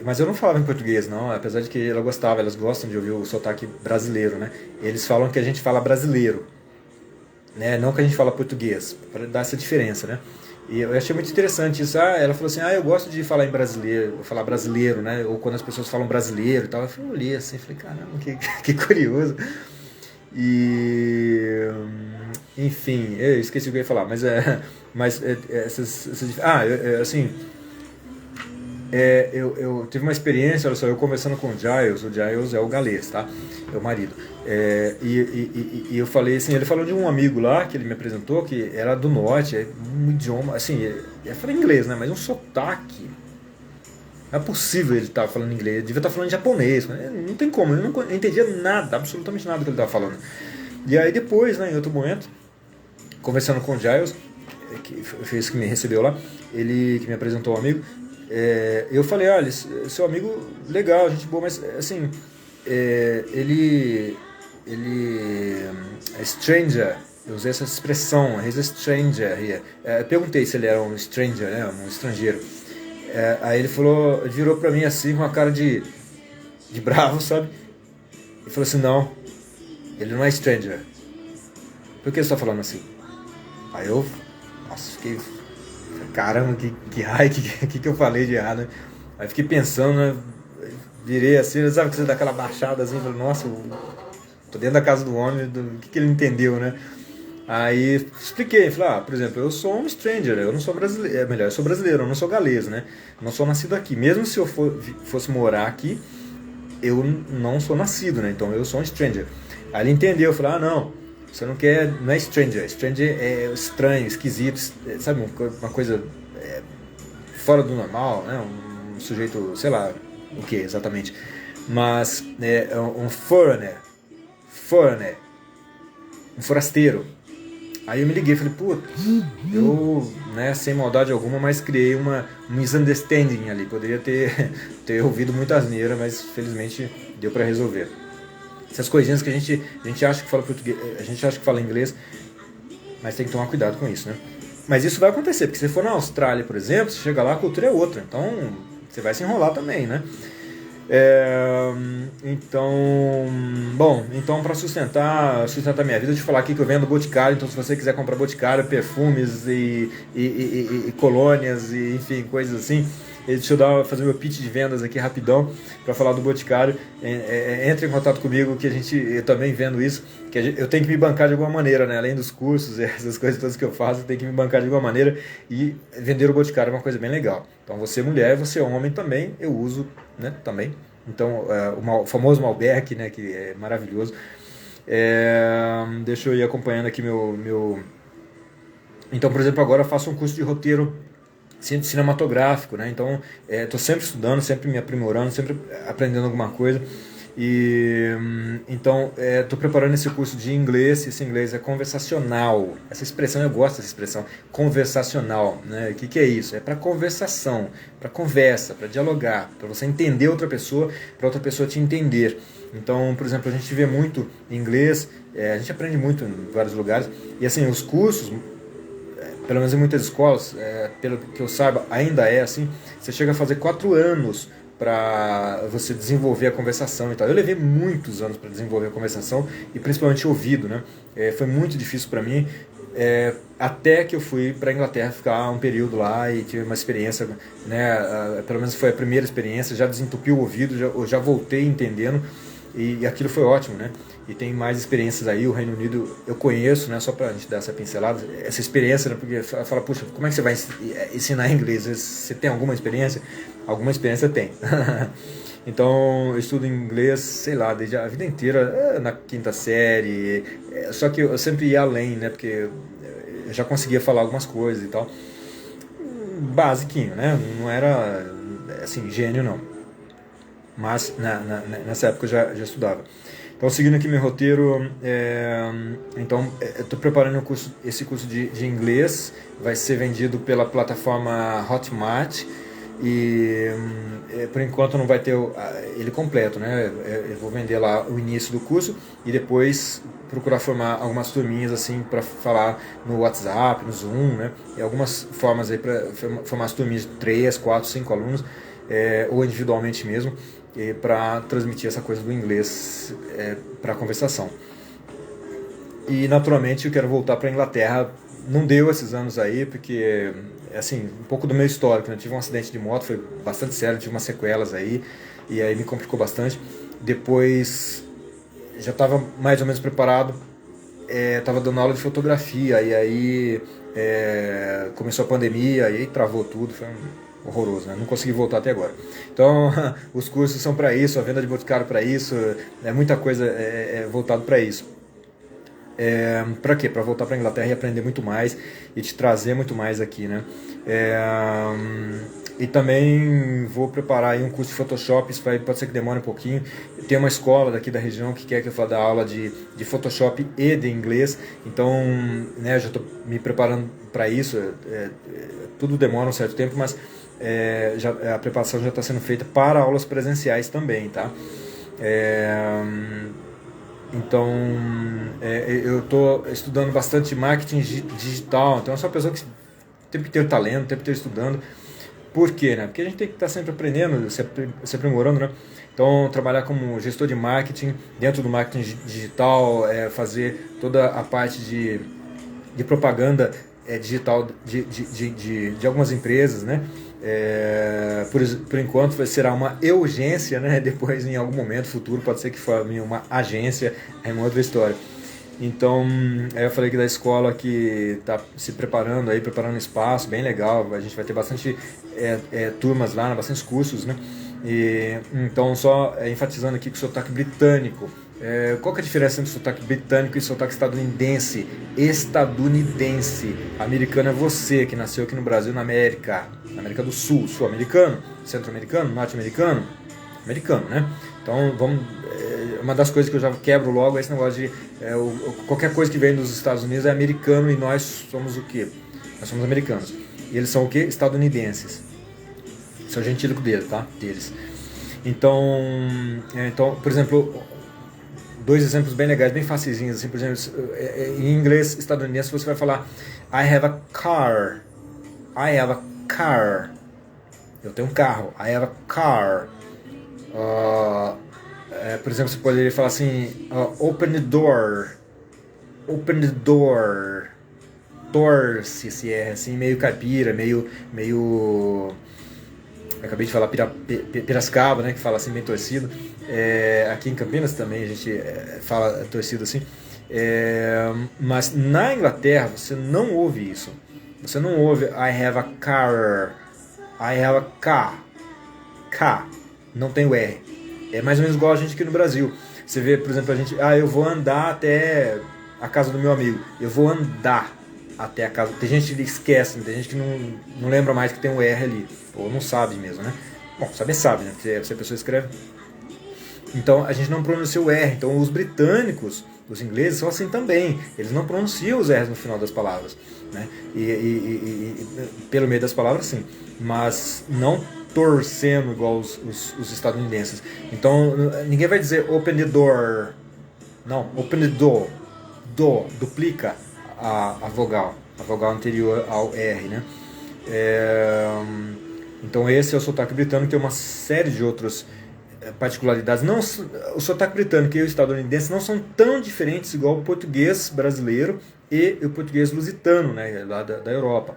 Mas eu não falava em português, não, apesar de que ela gostava, elas gostam de ouvir o sotaque brasileiro, né? Eles falam que a gente fala brasileiro, né? Não que a gente fala português, para dar essa diferença, né? E eu achei muito interessante isso. Ela falou assim, eu gosto de falar em brasileiro, falar brasileiro, né? Ou quando as pessoas falam brasileiro e tal. Eu olhei assim, falei, caramba, que curioso. Enfim, eu esqueci o que eu ia falar, mas assim, eu tive uma experiência, olha só, eu conversando com o Giles é o galês, tá? É o marido. E eu falei assim, ele falou de um amigo lá que ele me apresentou, que era do norte, um idioma, assim, eu falei inglês, né? Mas um sotaque. Não é possível ele estar falando inglês, ele devia estar falando japonês, não tem como, eu não entendia nada, absolutamente nada do que ele estava falando. E aí depois, né, em outro momento, conversando com o Giles, que fez que me recebeu lá, ele que me apresentou um amigo, eu falei, olha, seu amigo legal, gente boa, mas assim, ele é stranger, eu usei essa expressão, he's a stranger here. Perguntei se ele era um stranger, né, um estrangeiro. Aí ele falou, virou pra mim assim, com uma cara de bravo, sabe? E falou assim, não, ele não é stranger. Por que você tá falando assim? Aí eu, nossa, fiquei, caramba, que raio, que eu falei de errado, né? Aí fiquei pensando, né? Virei assim, sabe que você dá aquela baixada assim, falei, nossa, eu tô dentro da casa do homem, o que ele entendeu, né? Aí expliquei, falei, por exemplo, eu sou um stranger, eu não sou brasileiro, eu sou brasileiro, eu não sou galês, né? Não sou nascido aqui. Mesmo se eu fosse morar aqui, eu não sou nascido, né? Então eu sou um stranger. Aí ele entendeu, eu falei, não, você não é stranger, stranger é estranho, esquisito, sabe, uma coisa fora do normal, né? Um sujeito, sei lá o que exatamente, mas é um foreigner, um forasteiro. Aí eu me liguei e falei, putz, eu, né, sem maldade alguma, mas criei uma misunderstanding ali. Poderia ter ouvido muita asneira, mas felizmente deu pra resolver. Essas coisinhas que a gente acha que fala português, a gente acha que fala inglês, mas tem que tomar cuidado com isso, né? Mas isso vai acontecer, porque se você for na Austrália, por exemplo, você chega lá, a cultura é outra, então você vai se enrolar também, né? Então para sustentar minha vida, deixa eu falar aqui que eu vendo Boticário, então se você quiser comprar Boticário, perfumes e colônias e enfim, coisas assim, deixa eu fazer meu pitch de vendas aqui rapidão para falar do Boticário. Entre em contato comigo que eu também vendo isso, eu tenho que me bancar de alguma maneira, né? Além dos cursos e essas coisas todas que eu faço, eu tenho que me bancar de alguma maneira, e vender o Boticário é uma coisa bem legal. Então você mulher, você homem também, eu uso, né, também. Então o famoso Malbec, né, que é maravilhoso. Deixa eu ir acompanhando aqui meu... Então, por exemplo, agora eu faço um curso de roteiro cinematográfico, né? Então estou sempre estudando, sempre me aprimorando, sempre aprendendo alguma coisa. E então estou preparando esse curso de inglês. Esse inglês é conversacional. Essa expressão, eu gosto dessa expressão, conversacional, né? O que é isso? É para conversação, para conversa, para dialogar, para você entender outra pessoa, para outra pessoa te entender. Então, por exemplo, a gente vê muito inglês, a gente aprende muito em vários lugares, e assim, os cursos, pelo menos em muitas escolas, pelo que eu saiba, ainda é assim, você chega a fazer 4 anos para você desenvolver a conversação e tal. Eu levei muitos anos para desenvolver a conversação e principalmente o ouvido, né? Foi muito difícil para mim, até que eu fui para a Inglaterra ficar um período lá e tive uma experiência, né? Pelo menos foi a primeira experiência, já desentupiu o ouvido, já voltei entendendo, e aquilo foi ótimo, né? E tem mais experiências aí. O Reino Unido eu conheço, né? Só para a gente dar essa pincelada, essa experiência, né? Porque fala, puxa, como é que você vai ensinar inglês? Você tem alguma experiência? Alguma experiência tem. Então eu estudo inglês, sei lá, desde a vida inteira, na 5ª série. Só que eu sempre ia além, né? Porque eu já conseguia falar algumas coisas e tal. Basiquinho, né? Não era assim, gênio não. Mas nessa época eu já estudava. Então, seguindo aqui meu roteiro, então estou preparando esse curso de inglês, vai ser vendido pela plataforma Hotmart, e por enquanto não vai ter ele completo, né? Eu vou vender lá o início do curso e depois procurar formar algumas turminhas assim para falar no WhatsApp, no Zoom, né? E algumas formas aí para formar as turminhas de 3, 4, 5 alunos, ou individualmente mesmo, para transmitir essa coisa do inglês para a conversação. E naturalmente eu quero voltar para a Inglaterra. Não deu esses anos aí, porque assim, um pouco do meu histórico, né? Eu tive um acidente de moto, foi bastante sério, tive umas sequelas aí, e aí me complicou bastante. Depois já estava mais ou menos preparado, estava dando aula de fotografia, e aí começou a pandemia, e aí travou tudo, foi horroroso, né? Não consegui voltar até agora. Então, os cursos são para isso, a venda de Boticário para isso, muita coisa voltado para isso. Para quê? Para voltar para a Inglaterra e aprender muito mais e te trazer muito mais aqui, né? E também vou preparar aí um curso de Photoshop, isso pode ser que demore um pouquinho. Tem uma escola daqui da região que quer que eu faça aula de Photoshop e de inglês, então, né, já estou me preparando para isso. Tudo demora um certo tempo, mas a preparação já está sendo feita para aulas presenciais também, tá? Então, eu estou estudando bastante marketing digital, então eu sou uma pessoa que o tempo inteiro está lendo, o tempo inteiro estudando. Por quê, né? Porque a gente tem que estar sempre aprendendo, se aprimorando, né? Então, trabalhar como gestor de marketing, dentro do marketing digital, fazer toda a parte de propaganda digital de algumas empresas, né? Por enquanto será uma urgência, né? Depois, em algum momento futuro, pode ser que forme uma agência, é uma outra história. Então, aí eu falei que da escola que está se preparando aí, preparando um espaço bem legal, a gente vai ter bastante turmas lá, bastante cursos, né? E, então, só enfatizando aqui que o sotaque britânico, qual que é a diferença entre sotaque britânico e sotaque estadunidense? Estadunidense. Americano é você, que nasceu aqui no Brasil, na América do Sul, sul-americano, centro-americano, norte-americano, americano, né? Então, uma das coisas que eu já quebro logo é esse negócio de qualquer coisa que vem dos Estados Unidos é americano e nós somos o quê? Nós somos americanos. E eles são o quê? Estadunidenses. Esse é o gentílico dele, tá? Deles. Então, por exemplo, dois exemplos bem legais, bem facilzinhos, assim, por exemplo, em inglês estadunidense você vai falar I have a car. I have a car. Eu tenho um carro. I have a car. Por exemplo, você poderia falar assim, open the door. Open the door. Torce esse R, assim, meio caipira, meio acabei de falar Piracicaba, né, que fala assim bem torcido. Aqui em Campinas também a gente fala torcido assim. Mas na Inglaterra você não ouve isso. Você não ouve I have a car. I have a car. K. Não tem o R. É mais ou menos igual a gente aqui no Brasil. Você vê, por exemplo, a gente, eu vou andar até a casa do meu amigo. Eu vou andar até a casa. Tem gente que esquece, tem gente que não lembra mais que tem um R ali. Ou não sabe mesmo, né? Bom, saber sabe, né? Porque se a pessoa escreve. Então a gente não pronuncia o R. Então os britânicos, os ingleses, são assim também. Eles não pronunciam os R's no final das palavras, né? E pelo meio das palavras, sim. Mas não torcendo igual os estadunidenses. Então ninguém vai dizer open the door. Não, open the door. Do, duplica a vogal anterior ao R, né? Então esse é o sotaque britânico, tem uma série de outras particularidades. Não, o sotaque britânico e o estadunidense não são tão diferentes igual o português brasileiro e o português lusitano, né, lá da Europa,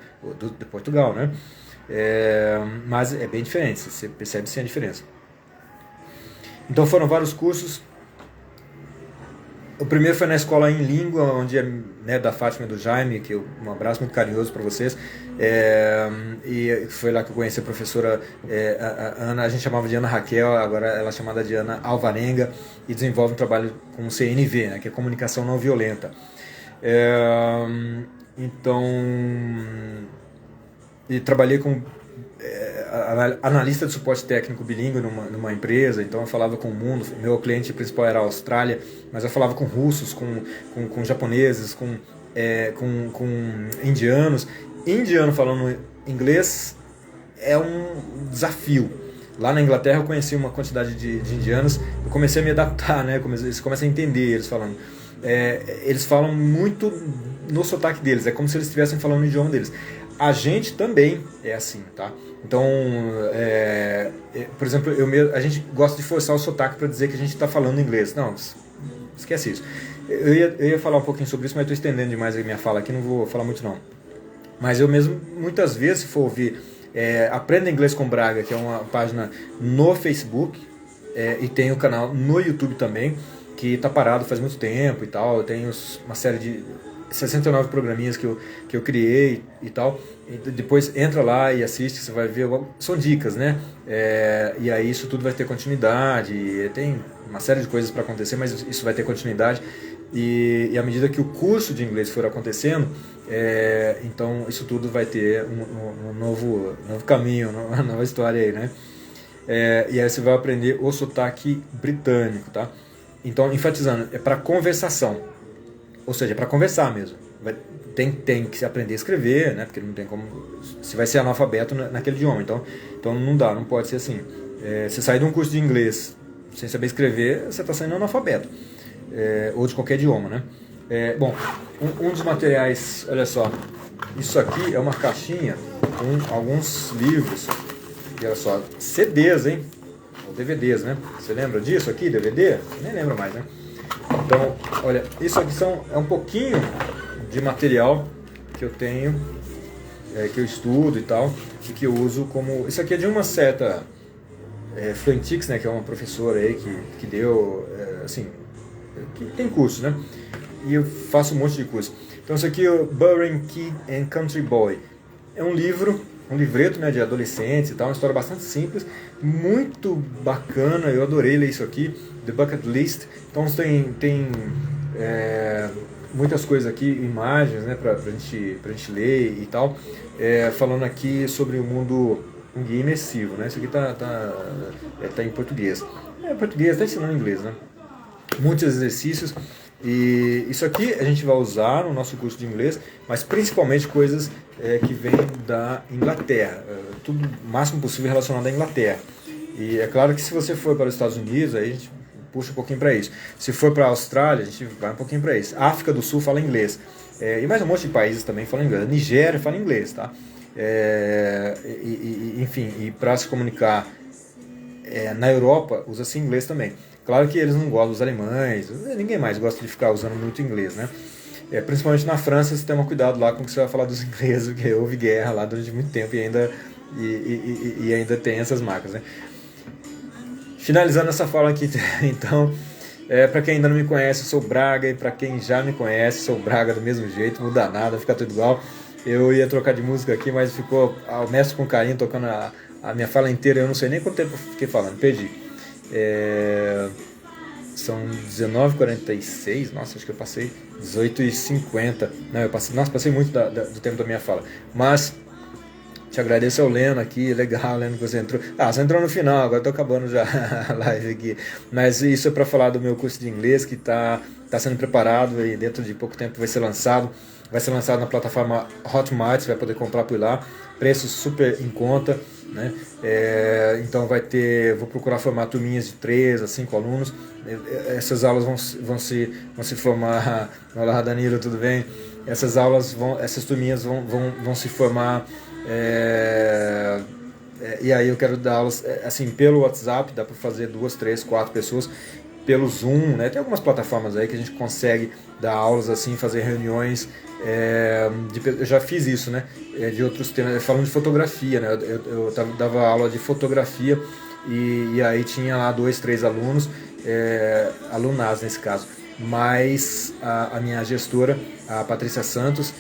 de Portugal, né? Mas é bem diferente, você percebe sim a diferença. Então foram vários cursos. O primeiro foi na escola em língua, onde né, da Fátima e do Jaime, que um abraço muito carinhoso para vocês. E foi lá que eu conheci a professora a Ana, a gente chamava de Ana Raquel, agora ela é chamada de Ana Alvarenga, e desenvolve um trabalho com o CNV, né, que é Comunicação Não Violenta. Então, e trabalhei com analista de suporte técnico bilíngue numa empresa, então eu falava com o mundo, meu cliente principal era a Austrália, mas eu falava com russos, com japoneses, com indianos. Indiano falando inglês é um desafio. Lá na Inglaterra eu conheci uma quantidade de indianos, eu comecei a me adaptar, né? Você começa a entender eles falando. Eles falam muito no sotaque deles, é como se eles estivessem falando o idioma deles. A gente também é assim, tá? Então, por exemplo, a gente gosta de forçar o sotaque para dizer que a gente está falando inglês. Não, esquece isso. Eu ia falar um pouquinho sobre isso, mas estou estendendo demais a minha fala aqui, não vou falar muito não. Mas eu mesmo, muitas vezes, se for ouvir Aprenda Inglês com Braga, que é uma página no Facebook, e tem o canal no YouTube também, que está parado faz muito tempo e tal. Eu tenho uma série de 69 programinhas que eu criei e tal. E depois entra lá e assiste, você vai ver. São dicas, né? E aí isso tudo vai ter continuidade. Tem uma série de coisas para acontecer, mas isso vai ter continuidade. E à medida que o curso de inglês for acontecendo, então isso tudo vai ter um novo caminho, uma nova história aí, né? E aí você vai aprender o sotaque britânico, tá? Então, enfatizando, é para conversação. Ou seja, é para conversar mesmo. Tem que se aprender a escrever, né? Porque não tem como. Você vai ser analfabeto naquele idioma. Então não dá, não pode ser assim. Você sair de um curso de inglês sem saber escrever, você está saindo analfabeto. Ou de qualquer idioma, né? Bom, um dos materiais, olha só. Isso aqui é uma caixinha com alguns livros. E olha só, CDs, hein? Ou DVDs, né? Você lembra disso aqui, DVD? Nem lembro mais, né? Então, olha, isso aqui é um pouquinho de material que eu tenho, que eu estudo e tal, e que eu uso como... Isso aqui é de uma certa Fluentix, né, que é uma professora aí que deu, assim, que tem cursos, né? E eu faço um monte de curso. Então isso aqui é o Burren Kid and Country Boy. É um livro, um livreto, né, de adolescentes e tal, uma história bastante simples, muito bacana, eu adorei ler isso aqui, The Bucket List. Então tem muitas coisas aqui, imagens, né, pra gente ler e tal, falando aqui sobre o mundo imersivo, né? Isso aqui tá em português. Português, tá ensinando inglês, né? Muitos exercícios. E isso aqui a gente vai usar no nosso curso de inglês, mas principalmente coisas que vêm da Inglaterra, tudo o máximo possível relacionado à Inglaterra. E é claro que se você for para os Estados Unidos, aí a gente puxa um pouquinho para isso. Se for para a Austrália, a gente vai um pouquinho para isso. A África do Sul fala inglês. E mais um monte de países também falam inglês. A Nigéria fala inglês, tá? Enfim, e para se comunicar na Europa, usa-se inglês também. Claro que eles não gostam dos alemães, ninguém mais gosta de ficar usando muito inglês, né? Principalmente na França, você tem um cuidado lá com o que você vai falar dos ingleses, porque houve guerra lá durante muito tempo e ainda tem essas marcas, né? Finalizando essa fala aqui, então, para quem ainda não me conhece, eu sou Braga, e para quem já me conhece, sou Braga do mesmo jeito, não muda nada, fica tudo igual. Eu ia trocar de música aqui, mas ficou o mestre com carinho tocando a minha fala inteira, eu não sei nem quanto tempo eu fiquei falando, perdi. São 19h46, nossa, acho que eu passei 18h50. Não, passei muito do tempo da minha fala. Mas te agradeço ao Leno aqui, legal, Leno, que você entrou. Você entrou no final, agora estou acabando já a live aqui. Mas isso é para falar do meu curso de inglês que está sendo preparado e dentro de pouco tempo vai ser lançado. Vai ser lançado na plataforma Hotmart, você vai poder comprar por lá, preço super em conta, né? Então vou procurar formar turminhas de 3 a 5 alunos. Essas aulas vão se formar. Olá, Danilo, tudo bem? Essas turminhas vão se formar. E aí eu quero dar aulas assim pelo WhatsApp, dá para fazer 2, 3, 4 pessoas. Pelo Zoom, né? Tem algumas plataformas aí que a gente consegue dar aulas assim, fazer reuniões. Eu já fiz isso, né? De outros temas, falando de fotografia, né? Eu dava aula de fotografia e aí tinha lá 2, 3 alunos, alunas nesse caso, mais a minha gestora, a Patrícia Santos,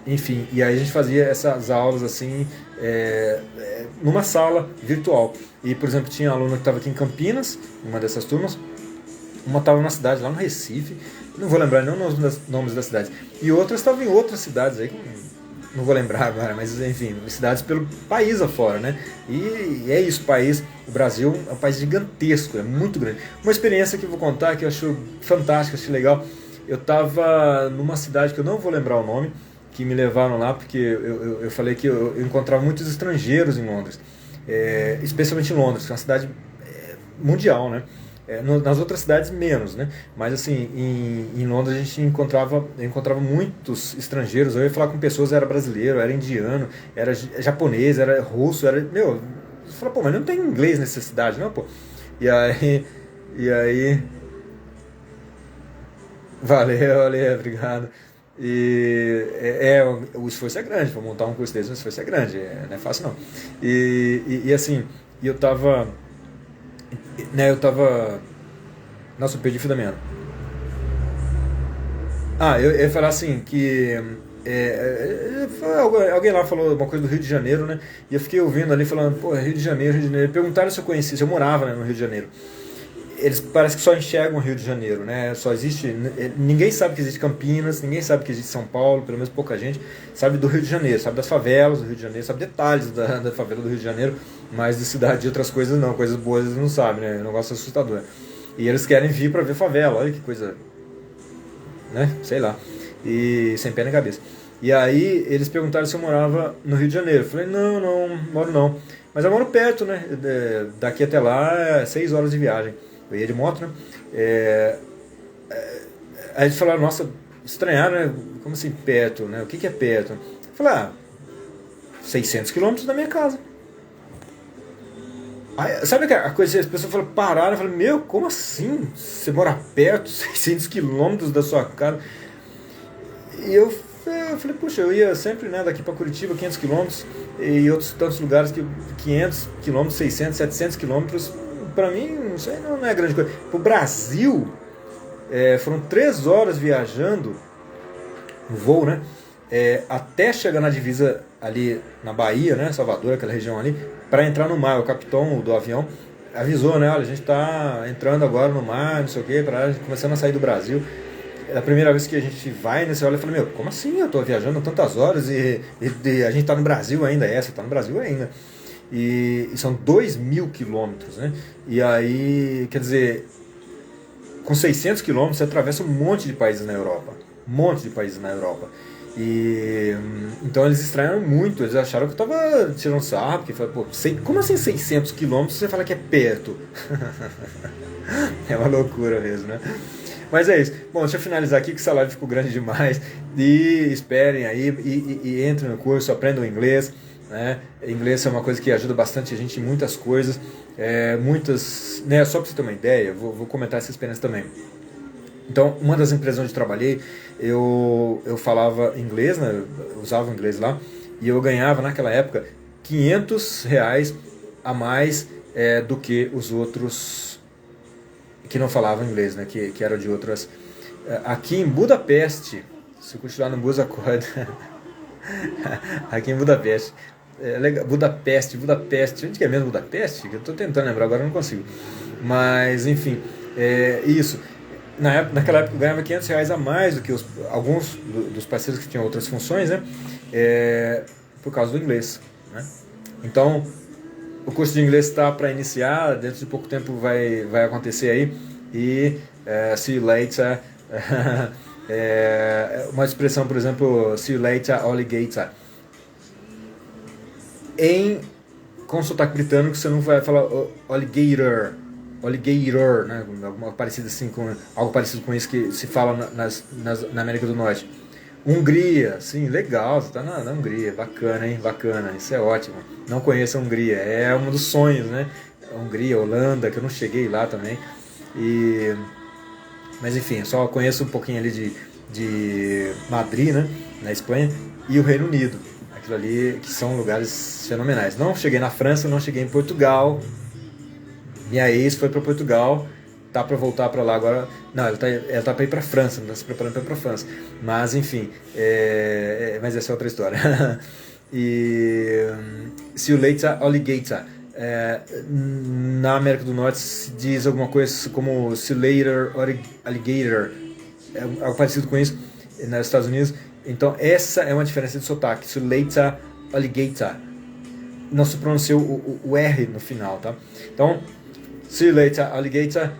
enfim, e aí a gente fazia essas aulas assim, numa sala virtual. E, por exemplo, tinha aluno que estava aqui em Campinas, uma dessas turmas, uma estava numa cidade lá no Recife, não vou lembrar não os nomes das cidades, e outras estavam em outras cidades aí, não vou lembrar agora, mas enfim, cidades pelo país afora, né? E é isso, o Brasil é um país gigantesco, é muito grande. Uma experiência que eu vou contar que eu acho fantástica, achei legal. Eu estava numa cidade que eu não vou lembrar o nome, que me levaram lá porque eu falei que eu encontrava muitos estrangeiros em Londres, especialmente em Londres, que é uma cidade mundial, né? Nas outras cidades menos, né? Mas assim, em Londres a gente encontrava muitos estrangeiros. Eu ia falar com pessoas, era brasileiro, era indiano, era japonês, era russo, meu, você fala, pô, mas não tem inglês nessa cidade, não, pô. E aí valeu, obrigado. E o esforço é grande para montar um curso desse, o esforço é grande, não é fácil não. E assim, eu tava, nossa, eu perdi o fio da meada. Eu ia falar assim que alguém lá falou uma coisa do Rio de Janeiro, né? E eu fiquei ouvindo ali falando, pô, Rio de Janeiro. Perguntaram se eu conhecia, se eu morava, né, no Rio de Janeiro. Eles parece que só enxergam o Rio de Janeiro, né? Só existe, ninguém sabe que existe Campinas, ninguém sabe que existe São Paulo, pelo menos pouca gente sabe do Rio de Janeiro, sabe das favelas do Rio de Janeiro, sabe detalhes da favela do Rio de Janeiro, mas de cidade e outras coisas não, coisas boas eles não sabem, né? É um negócio assustador. E eles querem vir para ver favela, olha que coisa, né? Sei lá. E sem pé nem cabeça. E aí eles perguntaram se eu morava no Rio de Janeiro. Eu falei, não, moro não. Mas eu moro perto, né? Daqui até lá é 6 horas de viagem. Eu ia de moto, né? Aí eles falaram, nossa, estranharam, né? Como assim perto, né? O que é perto? Eu falei, 600 quilômetros da minha casa. Aí, sabe a coisa, as pessoas pararam, eu falei, meu, como assim? Você mora perto, 600 quilômetros da sua casa? E eu falei, puxa, eu ia sempre, né, daqui para Curitiba, 500 quilômetros, e outros tantos lugares que 500 quilômetros, 600, 700 quilômetros, pra mim, isso aí não é grande coisa. Pro Brasil, foram 3 horas viajando no voo, né? Até chegar na divisa ali na Bahia, né? Salvador, aquela região ali, para entrar no mar. O capitão do avião avisou, né? Olha, a gente tá entrando agora no mar, não sei o que, começando a sair do Brasil. É a primeira vez que a gente vai nesse olha, eu falei, meu, como assim? Eu tô viajando tantas horas e a gente tá no Brasil ainda. Você tá no Brasil ainda. E são 2.000 quilômetros, né? E aí, quer dizer, com 600 quilômetros você atravessa um monte de países na Europa. Um monte de países na Europa. E então eles estranharam muito, eles acharam que eu tava tirando sarro, porque falaram, pô, como assim 600 quilômetros você fala que é perto? É uma loucura mesmo, né? Mas é isso. Bom, deixa eu finalizar aqui que essa live ficou grande demais. E esperem aí, e entrem no curso, aprendam inglês. Né? Inglês é uma coisa que ajuda bastante a gente em muitas coisas. Muitas, né? Só para você ter uma ideia, vou comentar essa experiência também. Então, uma das empresas onde trabalhei, eu falava inglês, né? Eu usava inglês lá, e eu ganhava naquela época R$ 500 a mais do que os outros que não falavam inglês, né? Que eram de outras. Aqui em Budapeste, se eu continuar no Busacord, aqui em Budapeste, Budapeste, onde que é mesmo Budapeste? Eu estou tentando lembrar, agora eu não consigo. Mas, enfim, isso. Naquela época eu ganhava R$ 500 a mais do que alguns dos parceiros que tinham outras funções, né? Por causa do inglês, né? Então, o curso de inglês está para iniciar, dentro de pouco tempo vai acontecer aí. E see you later. Uma expressão, por exemplo, see you later, alligator. Com sotaque britânico, você não vai falar alligator, né? Algo parecido com isso que se fala na América do Norte. Hungria, sim, legal, você tá na Hungria, bacana, hein? Bacana, isso é ótimo. Não conheço a Hungria, é um dos sonhos, né? Hungria, Holanda, que eu não cheguei lá também. Mas enfim, eu só conheço um pouquinho ali de Madrid, né? Na Espanha, e o Reino Unido. Aquilo ali que são lugares fenomenais. Não cheguei na França, não cheguei em Portugal. Minha ex foi para Portugal, tá para voltar para lá agora. Não, ela tá para ir para França, não tá se preparando para ir para França. Mas enfim, mas essa é outra história. E see you later, alligator. Na América do Norte se diz alguma coisa como see you later, alligator. Algo parecido com isso nos Estados Unidos. Então essa é uma diferença de sotaque. See you later, alligator. Não se pronunciou o R no final, tá? Então, see you later, alligator.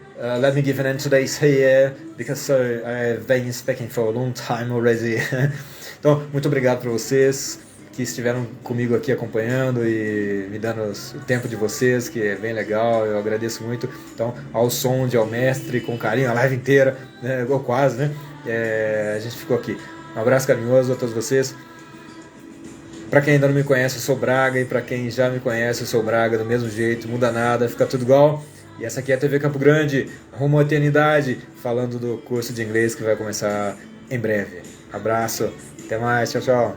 Let me give an end today's here, because I've been speaking for a long time already. Então, muito obrigado para vocês que estiveram comigo aqui acompanhando e me dando o tempo de vocês, que é bem legal, eu agradeço muito. Então, ao som de Ao Mestre, com carinho, a live inteira, né, ou quase, né? A gente ficou aqui. Um abraço carinhoso a todos vocês. Para quem ainda não me conhece, eu sou Braga, e para quem já me conhece, eu sou Braga, do mesmo jeito, muda nada, fica tudo igual. E essa aqui é a TV Campo Grande, rumo à eternidade, falando do curso de inglês que vai começar em breve. Abraço, até mais, tchau, tchau.